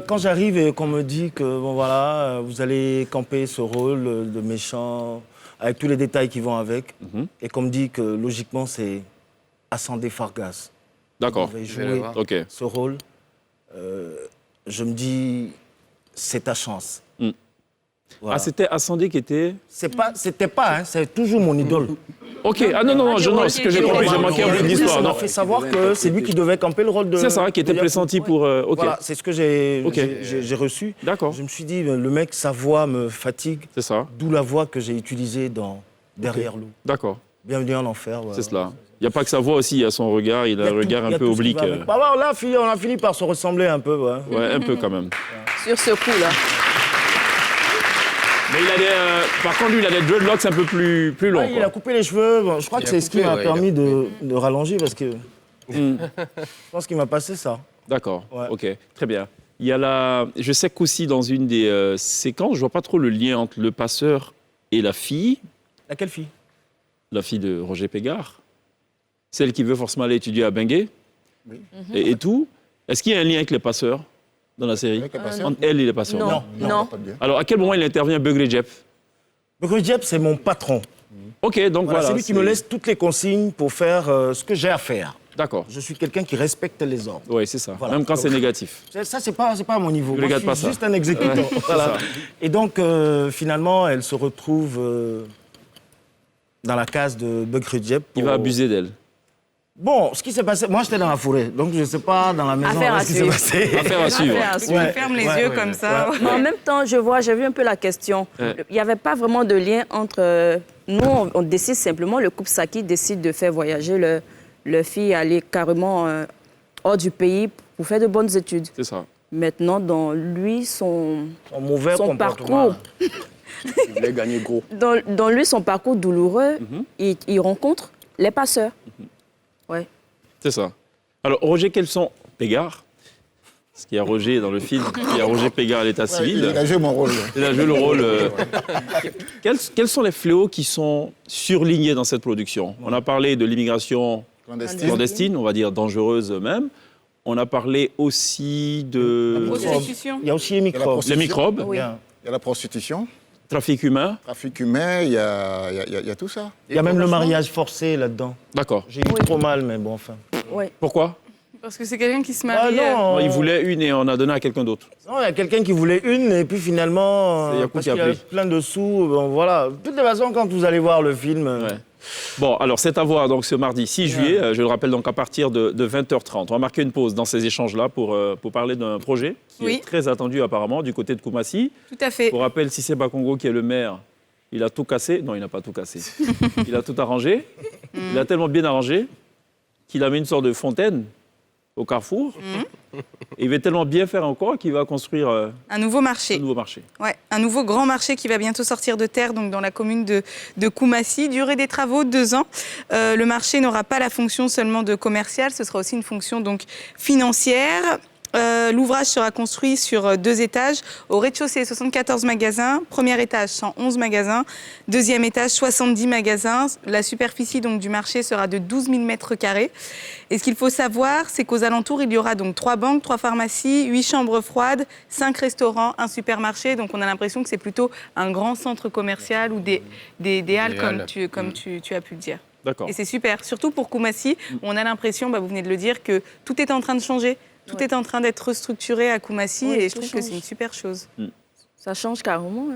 quand j'arrive et qu'on me dit que, bon voilà, vous allez camper ce rôle de méchant, avec tous les détails qui vont avec, et qu'on me dit que, logiquement, c'est Assandé Fargas. D'accord. Vous jouer ce rôle. Je me dis, c'est ta chance. Voilà. Ah, c'était Assandé qui était... C'était pas, hein, c'est toujours mon idole. Ok, non, ce que j'ai compris, j'ai manqué un peu d'histoire. On m'a fait savoir que c'est lui qui devait camper le rôle de... C'est ça, qui était pressenti pour... Voilà, c'est ce que j'ai reçu. D'accord. Je me suis dit, le mec, sa voix me fatigue. C'est ça. D'où la voix que j'ai utilisée dans Derrière l'eau. D'accord. Bienvenue en enfer. Voilà. C'est cela. Il n'y a pas que sa voix aussi, il y a son regard, il a un regard un peu oblique. Bah, on a fini par se ressembler un peu. Ouais, un peu quand même. Sur ce coup-là. Mais par contre, lui, il a des dreadlocks un peu plus longs. Il a coupé les cheveux. Bon, je crois que c'est ce qui m'a permis de rallonger parce que je pense qu'il m'a passé ça. D'accord, Ouais. ok, très bien. Il y a je sais qu'aussi dans une des séquences, je vois pas trop le lien entre le passeur et la fille. Laquelle fille? La fille de Roger Pégard. Celle qui veut forcément aller étudier à Bangui. Oui. Et tout. Est-ce qu'il y a un lien avec les passeurs dans la série? Avec les passeurs? Entre elle et les passeurs? Non. Pas bien. Alors, à quel moment il intervient, Beugre Diep? Beugre Diep, c'est mon patron. Ok, donc voilà. C'est lui qui me laisse toutes les consignes pour faire ce que j'ai à faire. D'accord. Je suis quelqu'un qui respecte les ordres. Oui, c'est ça. Voilà. Même quand c'est Donc, négatif. Ça, c'est pas à mon niveau. Je Moi, regarde je pas suis ça. juste un exécutant. Ouais, Voilà. c'est ça. Et donc, finalement, elle se retrouve dans la case de Beugre Diep. Il va abuser d'elle. Bon, ce qui s'est passé, moi j'étais dans la forêt, donc je ne sais pas dans la maison Affaire à ce qui s'est suivre. passé. Affaire à suivre. Tu fermes les yeux comme ça. Mais en même temps, j'ai vu un peu la question. Ouais. Il n'y avait pas vraiment de lien entre... nous, on décide simplement, le couple Saki décide de faire voyager leur fille, aller carrément hors du pays pour faire de bonnes études. C'est ça. Maintenant, dans lui, son comportement. parcours... Il voulait gagner gros. Dans lui, son parcours douloureux, il rencontre les passeurs. Ouais. C'est ça. Alors, Roger, quels sont... Pégard, parce qu'il y a Roger dans le film, il y a Roger Pégard à l'état civil. Il a joué mon rôle. Il a joué le rôle. Quels sont les fléaux qui sont surlignés dans cette production? On a parlé de l'immigration clandestine, on va dire dangereuse même. On a parlé aussi de... Prostitution. Il y a aussi les microbes. Les microbes. Oui. Il y a la prostitution, Trafic humain. trafic humain, il y a tout ça. Il y a même le mariage forcé là-dedans. D'accord. J'ai eu trop mal, mais bon, enfin. Ouais. Pourquoi? Parce que c'est quelqu'un qui se Ah marie. non, Il voulait une et on a donné à quelqu'un d'autre. non, il y a quelqu'un qui voulait une, et puis finalement, C'est Yacoub parce qui a qu'il y avait pris. plein de sous, bon, voilà. De toutes les façons, quand vous allez voir le film... Ouais. Bon, alors c'est à voir donc ce mardi 6 juillet, je le rappelle donc à partir de 20h30. On va marquer une pause dans ces échanges-là pour parler d'un projet qui Oui. est très attendu apparemment du côté de Koumassi. Tout à fait. Pour rappel, Cissé Bakongo qui est le maire, il a tout cassé. Non, il n'a pas tout cassé. Il a tout arrangé. Il a tellement bien arrangé qu'il a mis une sorte de fontaine au carrefour. Et il va tellement bien faire encore qu'il va construire Un nouveau marché. un nouveau marché. Ouais, un nouveau grand marché qui va bientôt sortir de terre, donc dans la commune de Koumassi. Durée des travaux, 2 ans. Le marché n'aura pas la fonction seulement de commercial, ce sera aussi une fonction donc financière. L'ouvrage sera construit sur 2 étages. Au rez-de-chaussée, 74 magasins. Premier étage, 111 magasins. Deuxième étage, 70 magasins. La superficie donc, du marché sera de 12 000 mètres carrés. Et ce qu'il faut savoir, c'est qu'aux alentours, il y aura donc 3 banques, 3 pharmacies, 8 chambres froides, 5 restaurants, un supermarché. Donc on a l'impression que c'est plutôt un grand centre commercial ou des halles, comme tu as pu le dire. D'accord. Et c'est super, surtout pour Koumassi, où on a l'impression, vous venez de le dire, que tout est en train de changer. Tout est en train d'être restructuré à Koumassi et je trouve que c'est une super chose. Ça change carrément.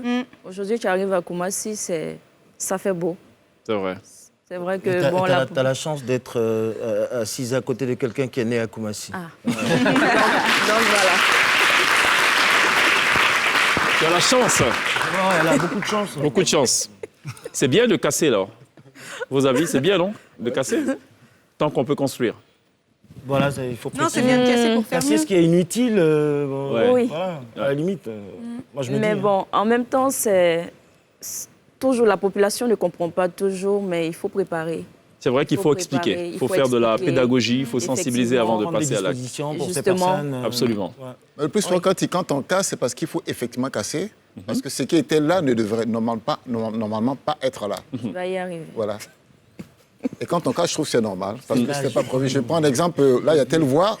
Aujourd'hui, tu arrives à Koumassi, ça fait beau. C'est vrai. C'est vrai que... T'as la chance d'être assise à côté de quelqu'un qui est né à Koumassi. Ah. Donc voilà. Tu as la chance. Elle a beaucoup de chance. Beaucoup de chance. C'est bien de casser, alors. Vos avis, c'est bien, non? De casser? Tant qu'on peut construire. Voilà, il faut Non, c'est bien de casser pour faire casser mieux. ce qui est inutile. Oui. Voilà, à la limite. Moi, je me Mais dis, bon, en même temps, c'est toujours la population ne comprend pas toujours, mais il faut préparer. C'est vrai qu'il faut expliquer. préparer, Il faut faire de la expliquer. pédagogie, il faut sensibiliser avant de prendre des passer à l'acte. dispositions pour ces Justement. personnes. Absolument. Mais le plus souvent, quand on casse, c'est parce qu'il faut effectivement casser. Parce que ce qui était là ne devrait normalement pas être là. Tu vas y arriver. Voilà. Et quand on casse, je trouve que c'est normal. Parce que ce n'était pas prévu. Je prends un exemple. Là, il y a telle voie.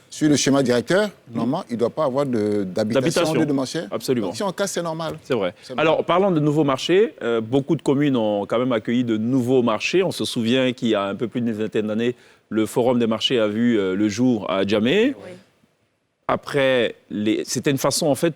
Sur le schéma directeur, normalement, il ne doit pas avoir d'habitation de demencière. Absolument. Donc, si on casse, c'est normal. C'est vrai. Alors, parlant de nouveaux marchés, beaucoup de communes ont quand même accueilli de nouveaux marchés. On se souvient qu'il y a un peu plus d'une vingtaine d'années, le Forum des marchés a vu le jour à Djamé. Oui. Après, c'était une façon en fait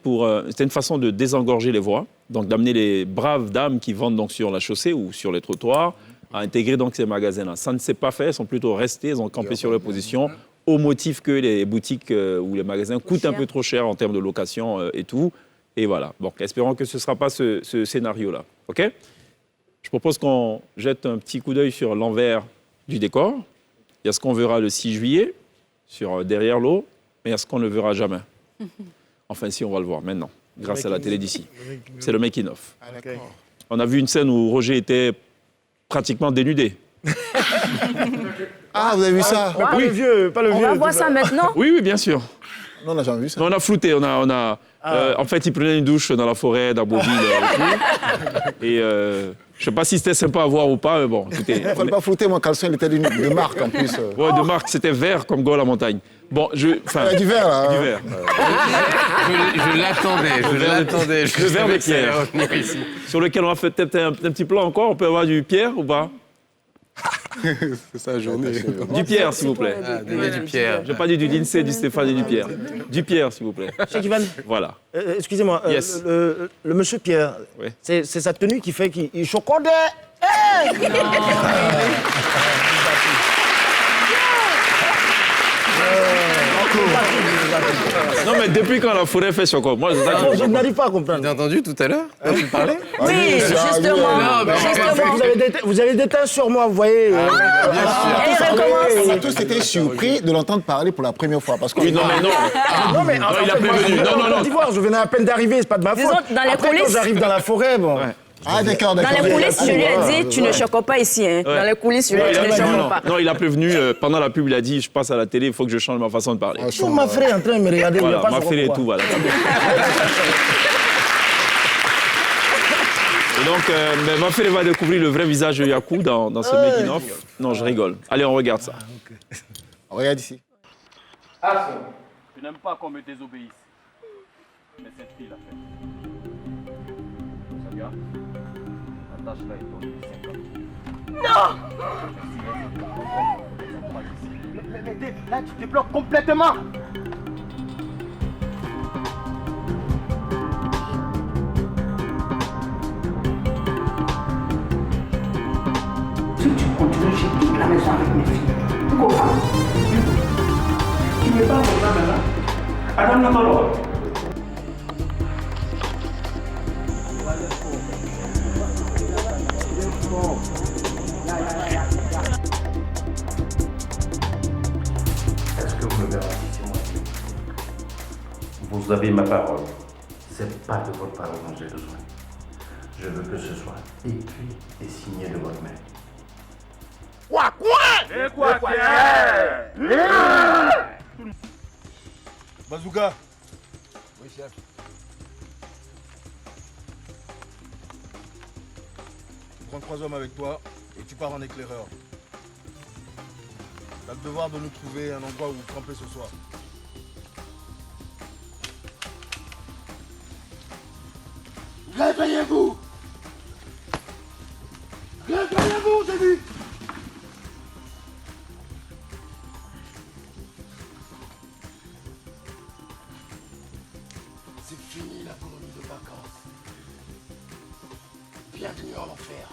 c'était une façon de désengorger les voies, donc d'amener les braves dames qui vendent donc sur la chaussée ou sur les trottoirs à intégrer donc ces magasins-là. Ça ne s'est pas fait, elles sont plutôt restés, elles ont campé sur leur position au motif que les boutiques ou les magasins coûtent un peu trop cher en termes de location et tout. Et voilà. Donc, espérons que ce ne sera pas ce scénario-là. OK? Je propose qu'on jette un petit coup d'œil sur l'envers du décor. Il y a ce qu'on verra le 6 juillet sur Derrière l'eau. Mais est-ce qu'on ne le verra jamais? Enfin, si, on va le voir maintenant, grâce à la télé d'ici. C'est le making-of. On a vu une scène où Roger était pratiquement dénudé. Ah, vous avez vu ça? Pas le vieux, pas le vieux. On va voir ça maintenant. Oui, bien sûr. Non, on n'a jamais vu ça. Non, on a flouté, en fait, il prenait une douche dans la forêt d'Abbeville. Et je ne sais pas si c'était sympa à voir ou pas, mais bon, écoutez. Il ne fallait pas flouter, mon caleçon, il était de marque en plus. Ouais, de marque, c'était vert comme Gaulle à montagne. Bon, du vert, là. Du vert. Je l'attendais. Le vert de Pierre. Sur lequel on a fait peut-être un petit plan encore. On peut avoir du Pierre ou pas? C'est ça la journée. Du Pierre, s'il vous plaît. Du Pierre. Je n'ai pas dit du Lindsay, du Stéphane et du Pierre. Du Pierre, s'il vous plaît. Cheikh Ivan. Voilà. Excusez-moi, Yes. le monsieur Pierre, Oui. c'est sa tenue qui fait qu'il chocode. Non, mais depuis quand la forêt fait chocolat? Moi, je n'arrive pas à comprendre. T'as entendu tout à l'heure quand tu parlais? Oui, justement. Vous avez des teintes sur moi, vous voyez. On a tous été surpris de l'entendre parler pour la première fois. Parce que Oui, non, mais non. Non, mais en il a fait, moi, prévenu. je viens Non, de non, non. Côte d'Ivoire, je venais à peine d'arriver, c'est pas de ma Disons, faute. dans les Après, coulisses- quand j'arrive dans la forêt, bon. Ah, d'accord. Dans les coulisses, je lui ai dit, tu ne choques pas ici. Hein. Dans les coulisses, je lui ai dit, tu ne choques pas. Non, il a prévenu, pendant la pub, il a dit, je passe à la télé, il faut que je change ma façon de parler. Tout ma frère est en train de me regarder. Voilà, il pas ma sur frère et quoi. tout, voilà. Et donc, ma frère va découvrir le vrai visage de Yakou dans ce making-of. Non, je rigole. Allez, on regarde ça. On regarde ici. Action. Je n'aime pas qu'on me désobéisse. Mais cette fille l'a fait. Saga, la tâche là est tombée 5 ans. Non! Mais là, tu te bloques complètement. Si tu continues, j'ai toute la maison avec mes filles. Tu comprends? Tu n'es pas mon âme là? Adam Namalo. Est-ce que vous me garantissez, moi? Vous avez ma parole. C'est pas de votre parole dont j'ai besoin. Je veux que ce soit écrit et signé de votre main. Quoi? Et quoi? Bazooka. Oui, chef. Tu prends 3 hommes avec toi et tu pars en éclaireur. Tu as le devoir de nous trouver un endroit où vous campez ce soir. Réveillez-vous! Réveillez-vous, j'ai dit! C'est fini la colonie de vacances. Bienvenue en enfer.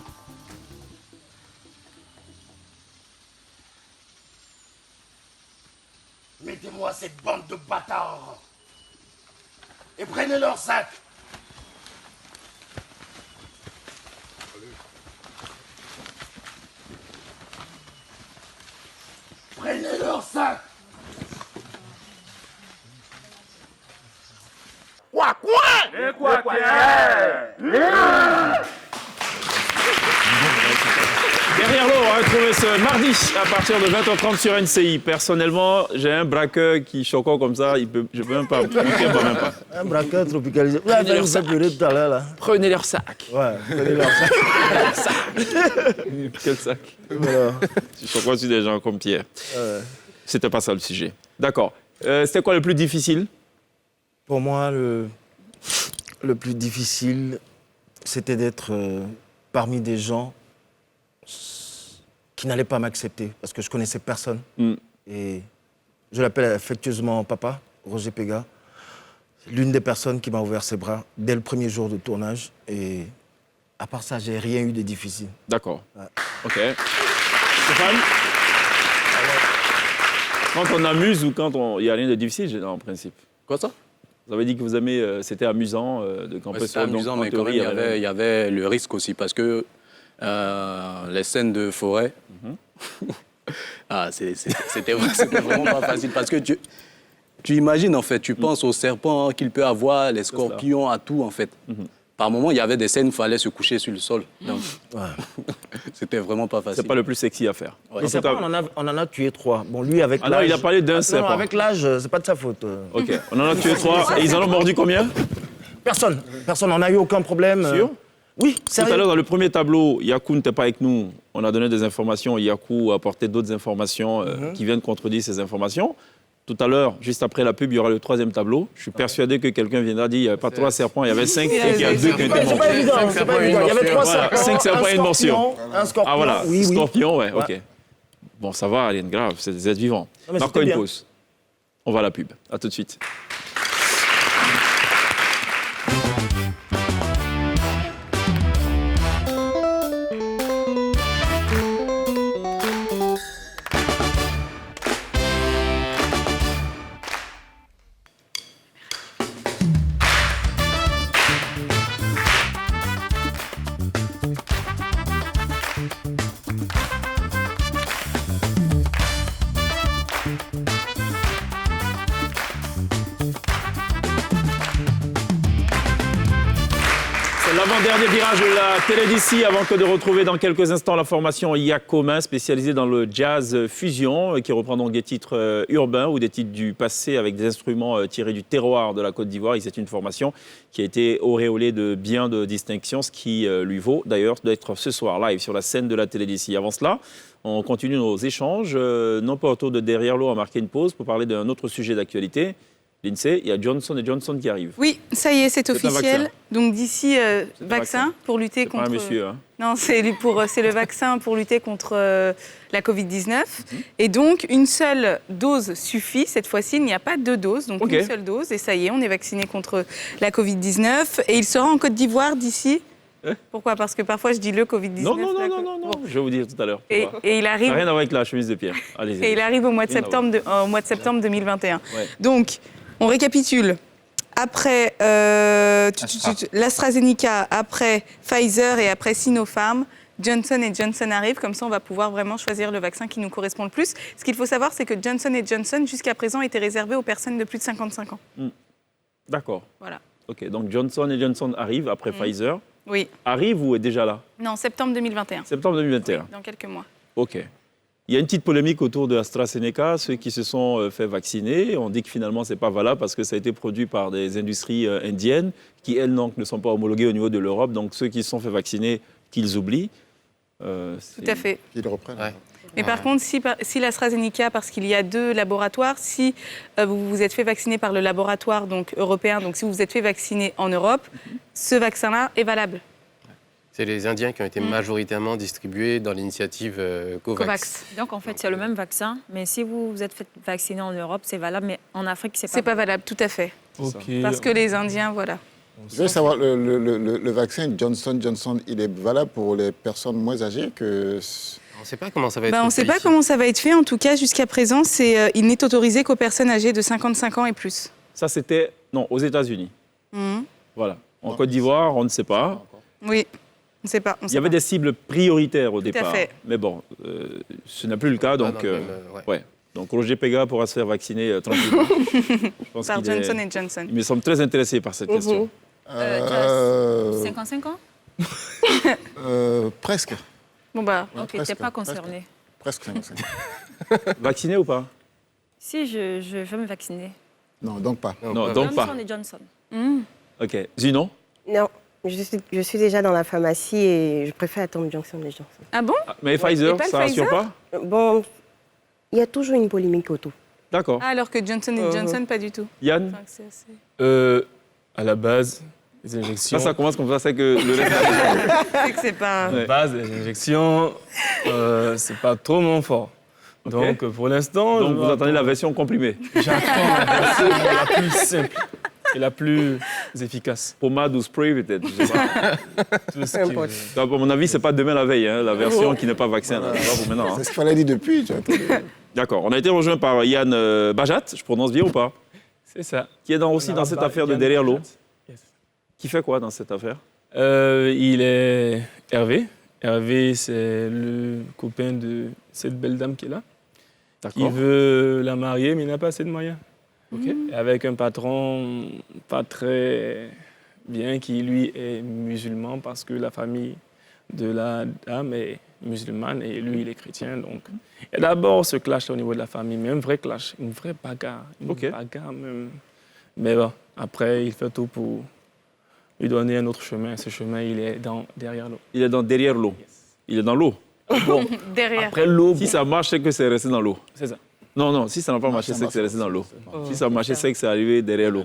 Mettez-moi cette bande de bâtards et prenez leur sac. Prenez leur sac. Quoi? Et quoi? Derrière l'eau, on va retrouver ce mardi à partir de 20h30 sur NCI. Personnellement, j'ai un braqueur qui choquant comme ça, je ne peux même pas. Même pas. Un braqueur tropicalisé. Vous avez leur sac. pleurer tout à l'heure, là. Prenez leur sac. Ouais, prenez leur sac. Quel sac? Voilà. Je suis choquant sur des gens comme Pierre. C'était pas ça le sujet. D'accord. C'était quoi le plus difficile? Pour moi, le plus difficile, c'était d'être parmi des gens qui n'allaient pas m'accepter, parce que je connaissais personne. Et je l'appelle affectueusement papa, Roger Péga. L'une des personnes qui m'a ouvert ses bras dès le premier jour de tournage. Et à part ça, j'ai rien eu de difficile. D'accord. Ouais. OK. Stéphane? Quand on amuse ou quand il n'y a rien de difficile, en principe. Quoi ça? Vous avez dit que vous aimez, c'était amusant de camper sur C'était amusant, mais quand même, il y avait le risque aussi, parce que les scènes de forêt, c'était vraiment pas facile, parce que tu imagines, en fait, tu penses aux serpents qu'il peut avoir, les scorpions, à tout, en fait. par moment, il y avait des scènes où il fallait se coucher sur le sol. Donc, c'était vraiment pas facile. C'est pas le plus sexy à faire. Ouais. On en a tué 3. Bon, lui, avec l'âge... Alors, il a parlé d'un serpent. Non, avec l'âge, c'est pas de sa faute. OK. On en a tué 3. Et ils en ont mordu combien? Personne. On n'a eu aucun problème. Sûr? Oui, sérieux. Tout à l'heure, dans le premier tableau, Yakou n'était pas avec nous. On a donné des informations. Yakou a apporté d'autres informations qui viennent contredire ces informations. Tout à l'heure, juste après la pub, il y aura le 3e tableau. Je suis persuadé que quelqu'un viendra dire qu'il n'y avait pas 3 serpents, il y avait 5 et qu'il y a 2 qui étaient morts. C'est pas évident. Il y avait 3 serpents, 5 serpents et une morsure. Un scorpion. Ah voilà, oui, scorpion, ouais, OK. Bon, ça va, rien de grave, c'est des êtres vivants. Marquons une pause. On va à la pub. À tout de suite. L'avant-dernier virage de la télé d'ici, avant que de retrouver dans quelques instants la formation Yakoma, spécialisée dans le jazz fusion, qui reprend donc des titres urbains ou des titres du passé avec des instruments tirés du terroir de la Côte d'Ivoire. Et c'est une formation qui a été auréolée de bien de distinctions, ce qui lui vaut d'ailleurs d'être ce soir live sur la scène de la télé d'ici. Avant cela, on continue nos échanges, non pas autour de Derrière l'eau, on a marqué une pause pour parler d'un autre sujet d'actualité. L'INSEE, il y a Johnson & Johnson qui arrive. Oui, ça y est, c'est officiel. Donc d'ici, vaccin pour lutter contre... Pas un monsieur, hein. Non, c'est le vaccin pour lutter contre la Covid-19. Et donc, une seule dose suffit. Cette fois-ci, il n'y a pas 2 doses, donc une seule dose. Et ça y est, on est vacciné contre la Covid-19. Et il sera en Côte d'Ivoire d'ici... Pourquoi? Parce que parfois, je dis le Covid-19. Non, je vais vous dire tout à l'heure. Et il arrive... Ça n'a rien à voir avec la chemise de Pierre. Allez-y. Et il arrive au mois de septembre 2021. Ouais. Donc... On récapitule. Après l'AstraZeneca, après Pfizer et après Sinopharm, Johnson & Johnson arrive. Comme ça, on va pouvoir vraiment choisir le vaccin qui nous correspond le plus. Ce qu'il faut savoir, c'est que Johnson & Johnson, jusqu'à présent, était réservé aux personnes de plus de 55 ans. D'accord. Voilà. OK, donc Johnson & Johnson arrive après Pfizer. Oui. Arrive ou est déjà là? Non, septembre 2021. Septembre 2021. Oui, dans quelques mois. OK. Il y a une petite polémique autour de AstraZeneca, ceux qui se sont fait vacciner. On dit que finalement, ce n'est pas valable parce que ça a été produit par des industries indiennes qui, elles, donc, ne sont pas homologuées au niveau de l'Europe. Donc, ceux qui se sont fait vacciner, qu'ils oublient. Tout à fait. Qu'ils reprennent. Ouais. Mais par contre, si l'AstraZeneca, parce qu'il y a 2 laboratoires, si vous vous êtes fait vacciner par le laboratoire donc, européen, donc si vous vous êtes fait vacciner en Europe, ce vaccin-là est valable. C'est les Indiens qui ont été majoritairement distribués dans l'initiative COVAX. Donc, en fait, c'est le même vaccin, mais si vous vous êtes fait vacciner en Europe, c'est valable, mais en Afrique, c'est pas valable, tout à fait. Okay. Parce que les Indiens, voilà. Je veux savoir, le vaccin Johnson & Johnson, il est valable pour les personnes moins âgées que... On ne sait pas comment ça va être fait. On ne sait pas comment ça va être fait. En tout cas, jusqu'à présent, il n'est autorisé qu'aux personnes âgées de 55 ans et plus. Ça, c'était... Non, aux États-Unis. Voilà. En Côte d'Ivoire, on ne sait pas. Oui. On ne sait pas. Il y avait des cibles prioritaires au départ. Tout à fait. Mais bon, ce n'est plus le cas. Donc, donc Roger Pega pourra se faire vacciner tranquillement. Par Johnson & Johnson. Il me semble très intéressé par cette question. 55 ans Presque. Bon bah, ok, tu n'es pas concerné. Presque 55 ans. Vacciné ou pas? Si, je veux me vacciner. Non, donc pas. Non, donc pas. Johnson & Johnson. OK. Zinon? Non. Je suis déjà dans la pharmacie et je préfère attendre Johnson & Johnson. Ah bon? Mais Pfizer, ça ne rassure pas? Bon, il y a toujours une polémique autour. D'accord. Alors que Johnson & Johnson, pas du tout. Yann? À la base, les injections... Ça commence comme ça, c'est que le reste... c'est que c'est pas... À la base, les injections, c'est pas trop mon fort. Okay. Donc, pour l'instant... Donc, vous attendez la version comprimée? J'attends la version la plus simple. Et la plus efficace. Pommade ou spray, peut-être, je sais pas. Donc, à mon avis, c'est pas demain la veille, hein, la version qui n'est pas vaccin. Là, pour maintenant, hein. C'est ce qu'il fallait dire depuis. D'accord. On a été rejoint par Yann Bajat, je prononce bien ou pas? C'est ça. Qui est aussi dans cette affaire de Derrière l'eau. Yes. Qui fait quoi dans cette affaire? Il est Hervé. Hervé, c'est le copain de cette belle dame qui est là. Il veut la marier, mais il n'a pas assez de moyens. Okay. Avec un patron pas très bien qu'il lui est musulman parce que la famille de la dame est musulmane et lui, il est chrétien. Donc, il y a d'abord ce clash au niveau de la famille, mais un vrai clash, une vraie bagarre. Bagarre même. Mais bon, après, il fait tout pour lui donner un autre chemin. Ce chemin, il est derrière l'eau. Il est derrière l'eau. Il est dans l'eau. Bon. Derrière. Après l'eau, si ça marche, c'est que c'est resté dans l'eau. C'est ça. Non, si ça n'a pas marché, c'est que c'est resté dans l'eau. Si ça a marché, c'est que c'est arrivé derrière l'eau.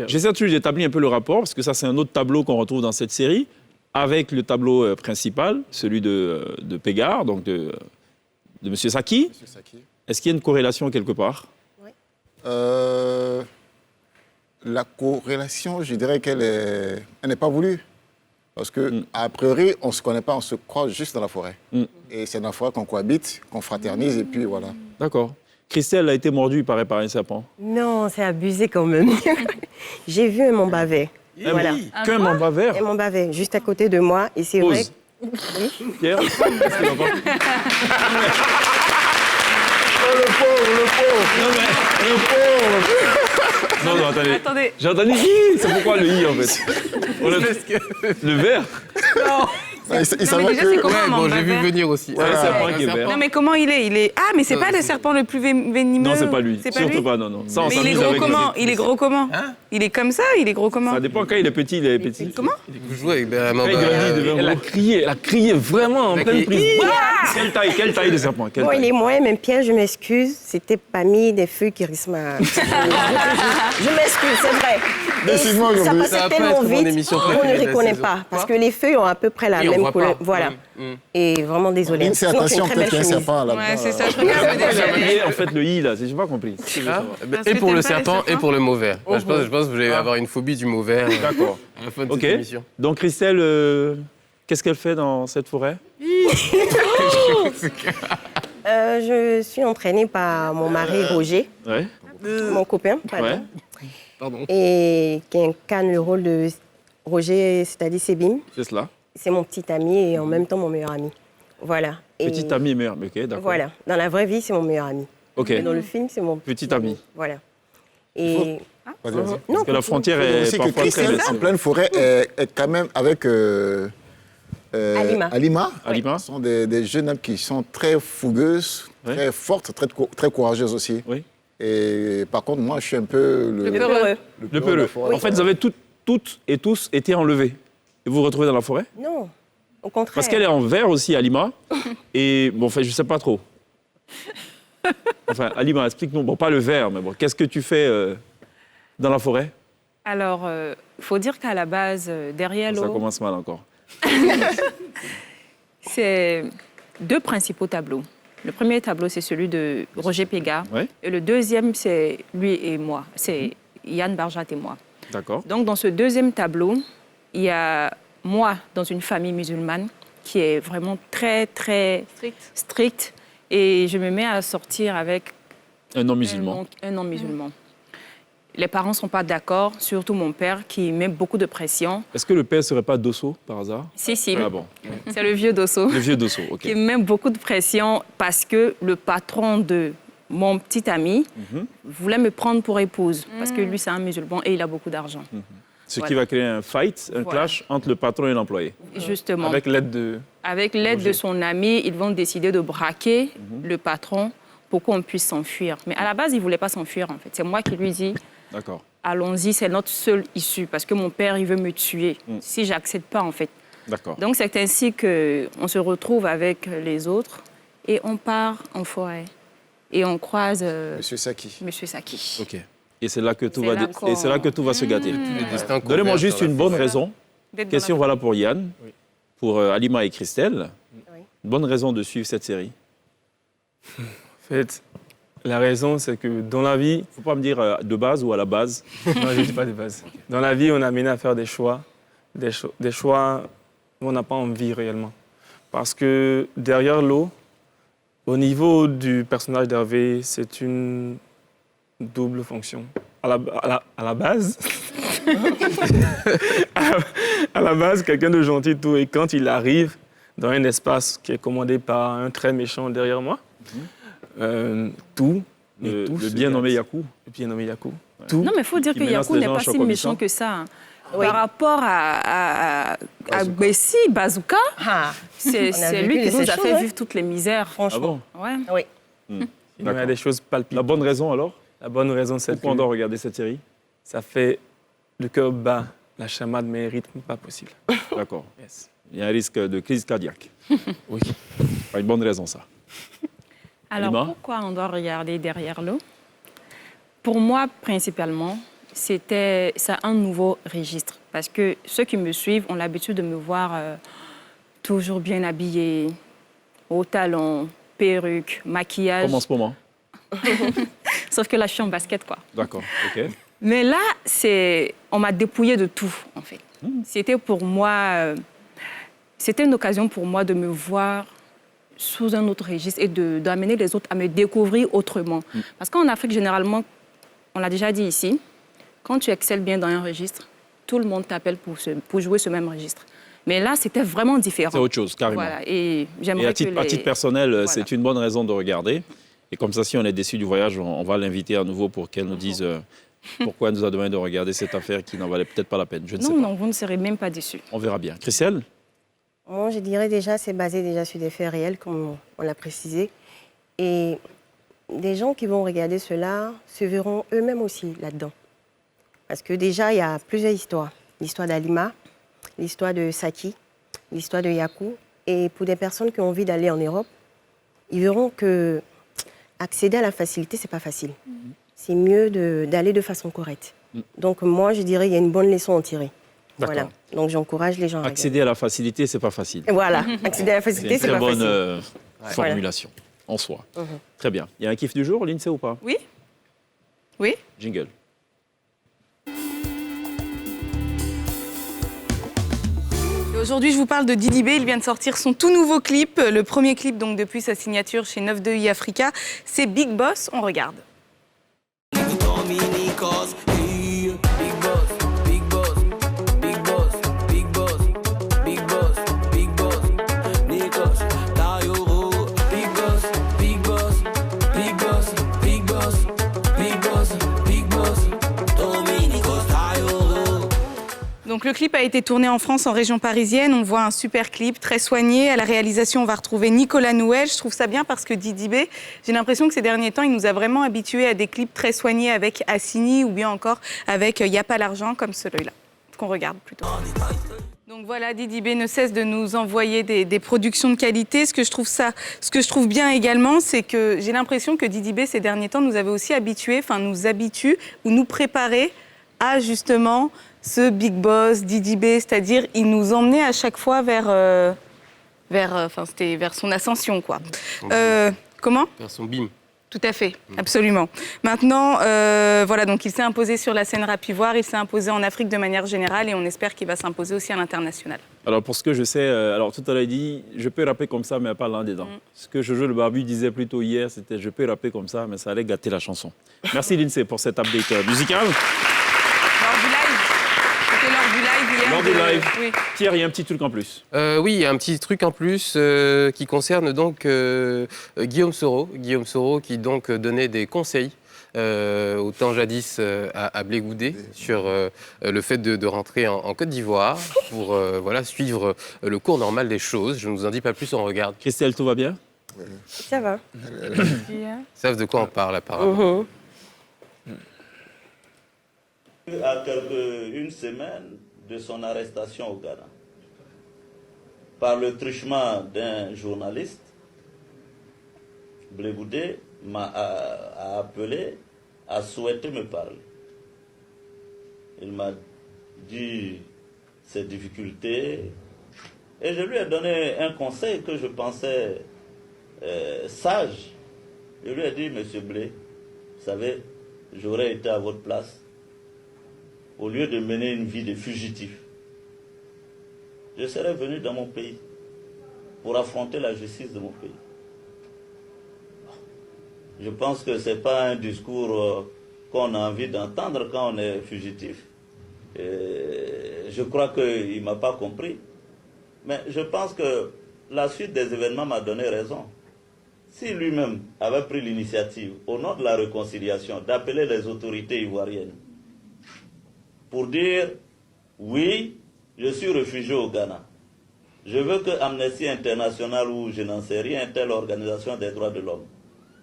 J'essaie toujours d'établir un peu le rapport, parce que ça, c'est un autre tableau qu'on retrouve dans cette série, avec le tableau principal, celui de Pégard, donc de M. Saki. Est-ce qu'il y a une corrélation quelque part? La corrélation, je dirais qu'elle n'est pas voulue. Parce qu'à priori, on ne se connaît pas, on se croise juste dans la forêt. Et c'est dans la forêt qu'on cohabite, qu'on fraternise, et puis voilà. D'accord. Christelle a été mordue, il paraît, par un serpent. Non, c'est abusé quand même. J'ai vu un mamba vert. Voilà. Qu'un mamba vert? Un mamba vert, juste à côté de moi. Et c'est vrai. Oui. Pierre, Oh, le pauvre. Non, attendez. J'ai entendu i, c'est pourquoi le i en fait. Le vert. Non. Il savait déjà, c'est comment un mamba j'ai vu vert venir aussi. C'est un serpent qui est vert. Non, mais comment il est Ah, mais c'est pas le serpent le plus venimeux. Non, c'est pas lui. C'est pas Surtout lui pas, non. Ça, on mais il est s'amuse gros avec comment les- Il est gros comment Il est comme ça Il est gros comment Ça dépend quand il est petit, il est petit. Comment Vous jouez avec un Quand mamba. il grandit, il devient Elle a crié vraiment en pleine prise. Quelle taille de serpent? Bon, il est moyen, même Pierre, je m'excuse. C'était pas mis des feux qui risquent ma... Je m'excuse, c'est vrai. Et Décidément, ça aujourd'hui. passait Ça va pas tellement être mon vite émission qu'on préférée ne de la reconnaît saison. pas. Parce que les feuilles ont à peu près la Et on même voit couleur. pas. Voilà. Et vraiment désolée. Une Sinon, c'est attention, une très belle peut-être qu'il y a un chemise. serpent là-bas. Ouais, c'est ça, je regarde déjà. En fait, le i là, j'ai pas compris. Et pour t'aimes le pas les serpent et serpents pour le mot vert. Je pense que vous allez avoir une phobie du mot vert. D'accord. À la fin de Ok. cette émission. Donc Christelle, qu'est-ce qu'elle fait dans cette forêt? Je suis entraînée par mon mari Roger, Ouais. mon copain, pardon. Et qui incarne le rôle de Roger, c'est-à-dire Sébim. C'est cela. C'est mon petit ami et en même temps mon meilleur ami. Voilà. Et Petit ami meilleur, ok, d'accord. Voilà. Dans la vraie vie, c'est mon meilleur ami. Ok. Et dans le film, c'est mon Petit ami. Voilà. Et... Vas-y, vas-y. Non, Parce que la frontière Il faut est aussi que parfois très Christelle, mince. en pleine forêt, est quand même avec Alima. Alima. Ce sont des jeunes hommes qui sont très fougueuses, très fortes, très courageuses aussi. Oui. Et par contre, moi, je suis un peu Le peureux. Le peureux. En fait, vous avez toutes et tous été enlevés. Et vous vous retrouvez dans la forêt? Non, au contraire. Parce qu'elle est en vert aussi, Alima. Et bon, enfin, je sais pas trop. Enfin, Alima, explique-nous. Bon, pas le vert, mais bon, qu'est-ce que tu fais dans la forêt? Alors, il faut dire qu'à la base, derrière Ça l'eau, commence mal encore. c'est deux principaux tableaux. Le premier tableau, c'est celui de Roger Pégard. Ouais. Et le deuxième, c'est lui et moi. C'est Yann Barjat et moi. D'accord. Donc, dans ce deuxième tableau, il y a moi dans une famille musulmane qui est vraiment très, très stricte. Et je me mets à sortir avec Un homme musulman. un non-musulman. Les parents ne sont pas d'accord, surtout mon père qui met beaucoup de pression. Est-ce que le père serait pas Dosso, par hasard? Si. Ah bon. C'est le vieux Dosso. Le vieux Dosso, ok. Qui met beaucoup de pression parce que le patron de mon petit ami voulait me prendre pour épouse. Parce que lui, c'est un musulman et il a beaucoup d'argent. Ce qui va créer un fight, un clash entre le patron et l'employé. Justement. Avec l'aide de... Avec l'aide de son ami, ils vont décider de braquer le patron pour qu'on puisse s'enfuir. Mais à la base, il ne voulait pas s'enfuir, en fait. C'est moi qui lui dis, D'accord. allons-y, c'est notre seule issue. Parce que mon père, il veut me tuer si je n'accepte pas, en fait. D'accord. Donc, c'est ainsi qu'on se retrouve avec les autres et on part en forêt. Et on croise Monsieur Saki. Monsieur Saki. Ok. Et c'est là que tout C'est va, là et c'est là que tout va se gâter. destins Donnez-moi couverts juste dans la une bonne forêt. raison. Question voilà pour Yann, pour Alima et Christelle. Une bonne raison de suivre cette série. En fait, la raison, c'est que dans la vie... Faut pas me dire de base ou à la base. Non, je ne dis pas de base. Dans la vie, on est amené à faire des choix où on n'a pas envie réellement. Parce que derrière l'eau, au niveau du personnage d'Hervé, c'est une double fonction. À la base, à la base, quelqu'un de gentil tout, et quand il arrive dans un espace qui est commandé par un très méchant derrière moi, tout Le se bien nommé gâte. Yakou. Le bien nommé Yakou. Non, mais il faut dire Qui que menace Yakou les n'est gens pas en si chocolat. méchant que ça. Par rapport à Bessi, Bazooka, c'est lui qui nous a fait vivre toutes les misères. Franchement. Ouais. Il y a des choses palpitantes. La bonne raison alors? La bonne raison, c'est pourquoi on doit regarder cette série? Ça fait le cœur bas, la chamade, mais rythme pas possible. D'accord. Yes. Il y a un risque de crise cardiaque. Oui. Pas une bonne raison, ça. Alors, pourquoi on doit regarder Derrière l'eau? Pour moi, principalement, c'est un nouveau registre. Parce que ceux qui me suivent ont l'habitude de me voir toujours bien habillée, aux talons, perruque, maquillage. Comme en ce moment. Sauf que là, je suis en basket, quoi. D'accord, ok. Mais là, on m'a dépouillé de tout, en fait. C'était pour moi... C'était une occasion pour moi de me voir sous un autre registre et d'amener les autres à me découvrir autrement. Parce qu'en Afrique, généralement, on l'a déjà dit ici, quand tu excelles bien dans un registre, tout le monde t'appelle pour jouer ce même registre. Mais là, c'était vraiment différent. C'est autre chose, carrément. Voilà. Et j'aimerais à titre personnel, c'est une bonne raison de regarder. Et comme ça, si on est déçu du voyage, on va l'inviter à nouveau pour qu'elle nous dise pourquoi elle nous a demandé de regarder cette affaire qui n'en valait peut-être pas la peine. Je ne sais pas. Non, vous ne serez même pas déçus. On verra bien. Christelle? Moi, je dirais déjà, c'est basé déjà sur des faits réels, comme on l'a précisé. Et des gens qui vont regarder cela se verront eux-mêmes aussi là-dedans. Parce que déjà, il y a plusieurs histoires. L'histoire d'Alima, l'histoire de Saki, l'histoire de Yakou. Et pour des personnes qui ont envie d'aller en Europe, ils verront que accéder à la facilité, c'est pas facile. C'est mieux d'aller de façon correcte. Donc moi, je dirais qu'il y a une bonne leçon à en tirer. Voilà. Donc j'encourage les gens à accéder à la facilité, c'est pas facile. Voilà, accéder à la facilité, c'est pas facile. C'est une très bonne formulation en soi. Très bien. Il y a un kiff du jour, Lindsay, ou pas? Oui. Oui. Jingle. Aujourd'hui, je vous parle de Didi B. Il vient de sortir son tout nouveau clip. Le premier clip, donc, depuis sa signature chez 9-2 Africa. C'est Big Boss. On regarde. Donc le clip a été tourné en France, en région parisienne. On voit un super clip, très soigné. À la réalisation, on va retrouver Nicolas Nouel. Je trouve ça bien parce que Didi B, j'ai l'impression que ces derniers temps, il nous a vraiment habitués à des clips très soignés avec Assini ou bien encore avec Y'a pas l'argent, comme celui-là, qu'on regarde plutôt. Donc voilà, Didi B ne cesse de nous envoyer des productions de qualité. Ce que je trouve bien également, c'est que j'ai l'impression que Didi B, ces derniers temps, nous avait aussi habitués, nous habitue ou nous préparait à justement ce Big Boss, Didi B, c'est-à-dire il nous emmenait à chaque fois vers son ascension, quoi. Comment? Vers son bim. Tout à fait, absolument. Maintenant, voilà, donc il s'est imposé sur la scène rap ivoire, il s'est imposé en Afrique de manière générale et on espère qu'il va s'imposer aussi à l'international. Alors pour ce que je sais, alors tout à l'heure il dit je peux rapper comme ça mais pas l'un dedans. Ce que Jojo le Barbu disait plutôt hier, c'était je peux rapper comme ça mais ça allait gâter la chanson. Merci Lindsay pour cette update musicale. Lors du live, oui. Pierre, il y a un petit truc en plus. Oui, il y a un petit truc en plus qui concerne donc Guillaume Soro. Guillaume Soro qui donc donnait des conseils au temps jadis à Blé Goudé sur le fait de rentrer en Côte d'Ivoire pour suivre le cours normal des choses. Je ne vous en dis pas plus, on regarde. Christelle, tout va bien? Ça va. Ils savent de quoi on parle apparemment. À une semaine de son arrestation au Ghana, par le truchement d'un journaliste, Blé Goudé m'a appelé, a souhaité me parler. Il m'a dit ses difficultés et je lui ai donné un conseil que je pensais sage. Je lui ai dit, Monsieur Blé, vous savez, j'aurais été à votre place. Au lieu de mener une vie de fugitif, je serais venu dans mon pays pour affronter la justice de mon pays. Je pense que ce n'est pas un discours qu'on a envie d'entendre quand on est fugitif. Je crois qu'il ne m'a pas compris. Mais je pense que la suite des événements m'a donné raison. Si lui-même avait pris l'initiative, au nom de la réconciliation, d'appeler les autorités ivoiriennes, pour dire, Oui, je suis réfugié au Ghana. Je veux que Amnesty International ou je n'en sais rien, telle organisation des droits de l'homme,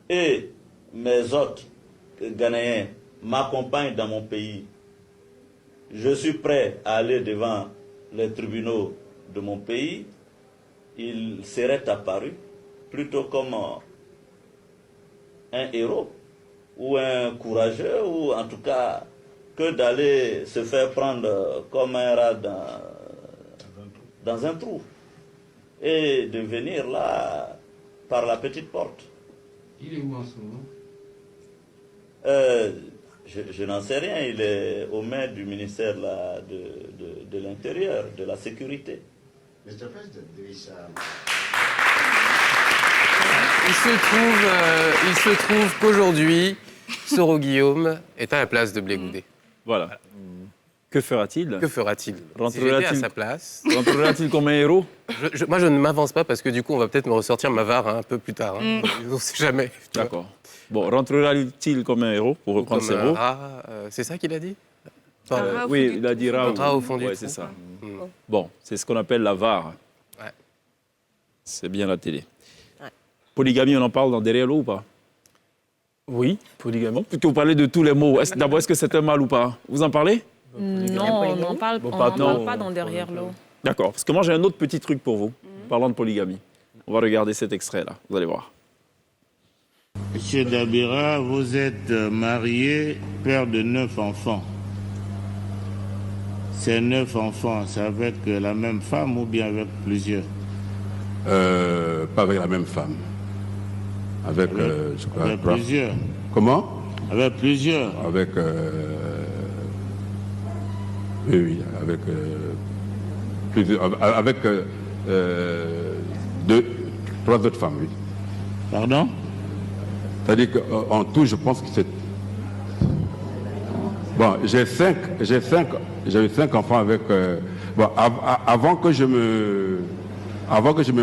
et mes hôtes ghanéens m'accompagnent dans mon pays. Je suis prêt à aller devant les tribunaux de mon pays. Il serait apparu plutôt comme un héros ou un courageux, ou en tout cas que d'aller se faire prendre comme un rat dans un trou et de venir là par la petite porte. Il est où en ce moment? Je n'en sais rien, il est au main du ministère de l'Intérieur, de la Sécurité. Il se trouve qu'aujourd'hui, Soro Guillaume est à la place de Blé Goudet. Voilà. Que fera-t-il? Que fera-t-il? Rentrera-t-il à sa place? Rentrera-t-il comme un héros? Moi, je ne m'avance pas parce que du coup, on va peut-être me ressortir ma VAR un peu plus tard. On ne sait jamais. D'accord. Bon, rentrera-t-il comme un héros pour reprendre ses mots? C'est ça qu'il a dit? Oui, il a dit rat au fond du trou. c'est ça. Bon, c'est ce qu'on appelle la VAR. Ouais. C'est bien la télé. Ouais. Polygamie, on en parle dans Derrière l'eau ou pas? Oui, polygamie. Plutôt parler de tous les mots. D'abord, est-ce que c'est un mal ou pas? Vous en parlez? Non, on n'en parle pas dans Derrière l'eau. D'accord, parce que moi j'ai un autre petit truc pour vous, parlant de polygamie. On va regarder cet extrait-là, vous allez voir. Monsieur Dabira, vous êtes marié, père de 9 enfants. Ces 9 enfants, c'est avec la même femme ou bien avec plusieurs? Pas avec la même femme. Avec, je crois, avec plusieurs. Comment? Avec plusieurs. Avec... oui, avec plusieurs, avec 3 autres femmes, oui. Pardon? C'est-à-dire qu'en tout, je pense que c'est... Bon, j'ai 5 enfants avec... bon, avant que je me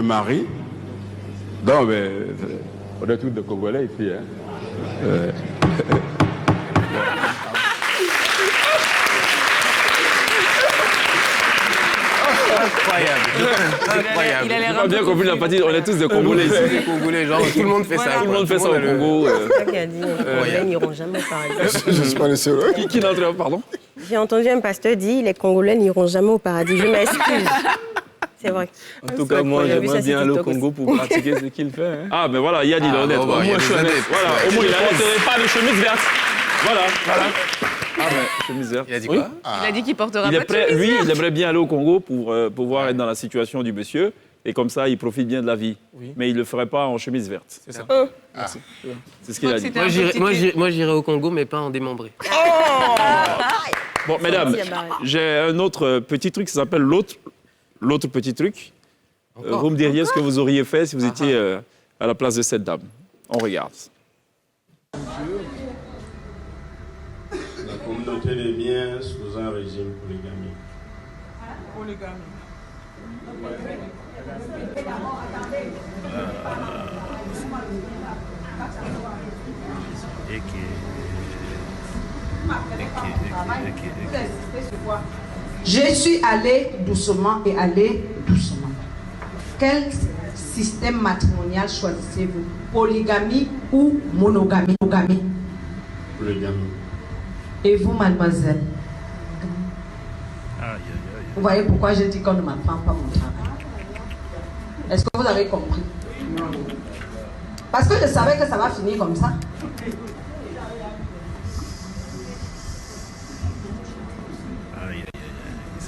marie, donc, on est tous des Congolais ici, hein. Incroyable. Il a l'air on a bien compris la partie, on est tous des Congolais ici. Des Congolais, genre, tout le monde fait ça. Tout le monde fait ça au Congo. C'est ça qui a dit, les Congolais n'iront jamais au paradis. Je suis pas le seul. Qui n'entre, pardon? J'ai entendu un pasteur dire, les Congolais n'iront jamais au paradis. Je m'excuse. C'est vrai. En tout cas, moi, j'aimerais bien aller au Congo pour pratiquer ce qu'il fait. Hein. Ah, ben voilà, Yann, il est honnête. Au moins, je suis honnête. Voilà, au moins, il a honnête. Pas de chemise verte. Voilà. Ah ben, chemise verte. Il a dit quoi? Il a dit qu'il portera Il pas est prêt, de chemise lui, verte. il aimerait bien aller au Congo pour pouvoir être dans la situation du monsieur. Et comme ça, il profite bien de la vie. Oui. Mais il ne le ferait pas en chemise verte. C'est ça. C'est ce qu'il a dit. Moi, j'irai au Congo, mais pas en démembré. Bon, mesdames, j'ai un autre petit truc, ça s'appelle l'autre petit truc. Vous me diriez ce que vous auriez fait si vous étiez à la place de cette dame. On regarde. La communauté devient sous un régime polygamie. Je suis allé doucement et allé doucement. Quel système matrimonial choisissez-vous? Polygamie ou monogamie? Polygamie. Et vous, mademoiselle? Vous voyez pourquoi je dis qu'on ne m'apprend pas mon travail? Est-ce que vous avez compris? Parce que je savais que ça va finir comme ça.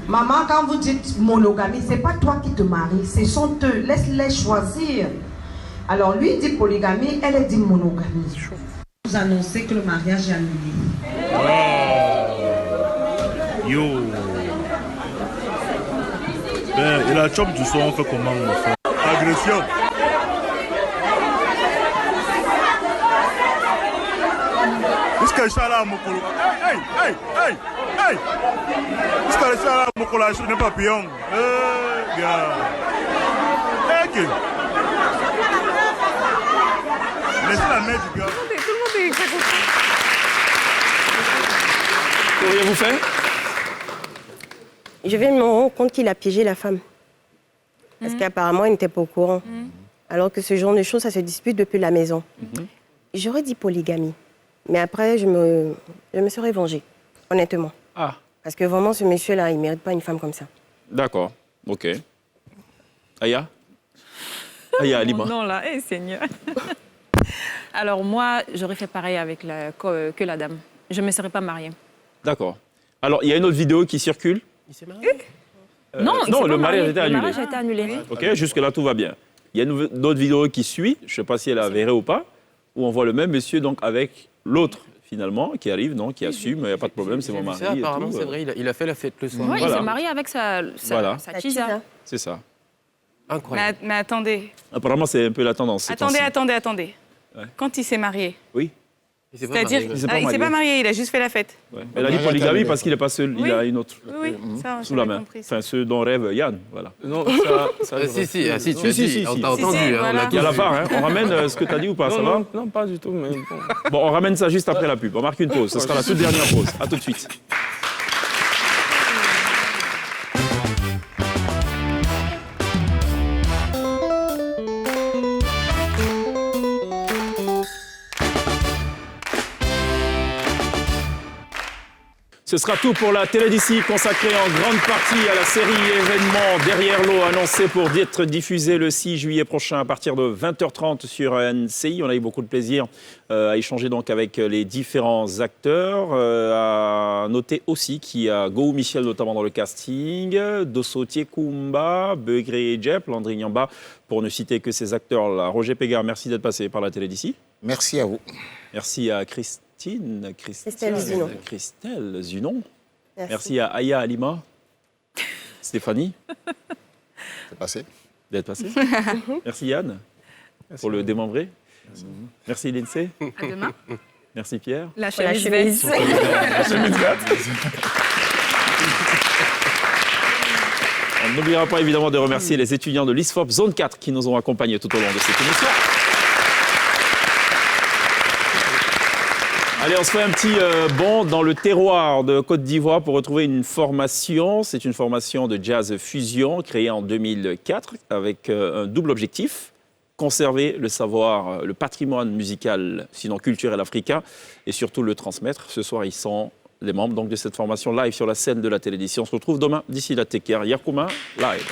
Maman, quand vous dites monogamie, c'est pas toi qui te maries, ce sont eux. Laisse-les choisir. Alors lui dit polygamie, elle dit monogamie. Vous annoncez que le mariage est annulé. Yo. Ben, et la chop du son, on fait comment, mon frère? Agression. Jusqu'à Chala Mokolo. Hey, hey, hey, hey! Jusqu'à Chala Mokolo, je n'ai pas papillon. Hey, gars. Hey, que. Laissez la main du gars. Tout le monde est très content. Qu'auriez-vous fait? je vais me rendre compte qu'il a piégé la femme. Parce qu'apparemment, il n'était pas au courant. Alors que ce genre de choses, ça se dispute depuis la maison. J'aurais dit polygamie. Mais après, je me serais vengée, honnêtement. Ah. Parce que vraiment, ce monsieur-là, il ne mérite pas une femme comme ça. D'accord, ok. Aya Alima. Non, là, Seigneur. Alors moi, j'aurais fait pareil avec que la dame. Je ne me serais pas mariée. D'accord. Alors, il y a une autre vidéo qui circule. Il s'est marié Non, le mariage a été annulé. Le mariage a été annulé. Ok, jusque-là, tout va bien. Il y a une autre vidéo qui suit, je ne sais pas si elle est avérée ou pas, où on voit le même monsieur donc, avec l'autre, finalement, qui arrive, non, qui assume, il n'y a pas de problème, c'est mon mari. Apparemment, c'est vrai, il a fait la fête le soir. Oui, il s'est marié avec sa tisa. C'est ça. Incroyable. Mais attendez. Apparemment, c'est un peu la tendance. Attendez. Ouais. Quand il s'est marié. Oui. C'est-à-dire, il ne s'est pas marié, il a juste fait la fête. Ouais. Elle a dit polygamie parce qu'il n'est pas seul, il a une autre Oui, ça, sous la main. Compris, enfin, ce dont rêve Yann, voilà. Non, ça si, tu as dit, on t'a entendu. Il y a la part, hein. On ramène ce que tu as dit ou pas, ça va? Non, pas du tout, mais bon. Bon, on ramène ça juste après la pub. On marque une pause, ce sera la toute dernière pause. À tout de suite. Ce sera tout pour la télé d'ici, consacrée en grande partie à la série événement Derrière l'eau, annoncée pour être diffusée le 6 juillet prochain à partir de 20h30 sur NCI. On a eu beaucoup de plaisir à échanger donc avec les différents acteurs. À noter aussi qu'il y a Go Michel notamment dans le casting, Dosso Tiekumba, Begré Djep, Landry Nyamba, pour ne citer que ces acteurs-là. Roger Pégard, merci d'être passé par la télé d'ici. Merci à vous. Merci à Christelle Zunon. Merci à Aya Alima. Stéphanie. C'est passé. D'être passé. Merci Yann pour le démembré. Merci Lindsay. À demain. Merci Pierre. La chemise. On n'oubliera pas évidemment de remercier les étudiants de l'ISFOP Zone 4 qui nous ont accompagnés tout au long de cette émission. Allez, on se fait un petit bond dans le terroir de Côte d'Ivoire pour retrouver une formation. C'est une formation de jazz fusion créée en 2004 avec un double objectif. Conserver le savoir, le patrimoine musical, sinon culturel africain, et surtout le transmettre. Ce soir, ils sont les membres donc, de cette formation live sur la scène de la télévision. On se retrouve demain. D'ici là, take care. Yakouma, live.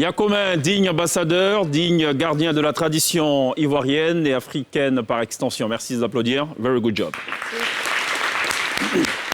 Yacomin, digne ambassadeur, digne gardien de la tradition ivoirienne et africaine par extension. Merci d'applaudir. Very good job. Merci.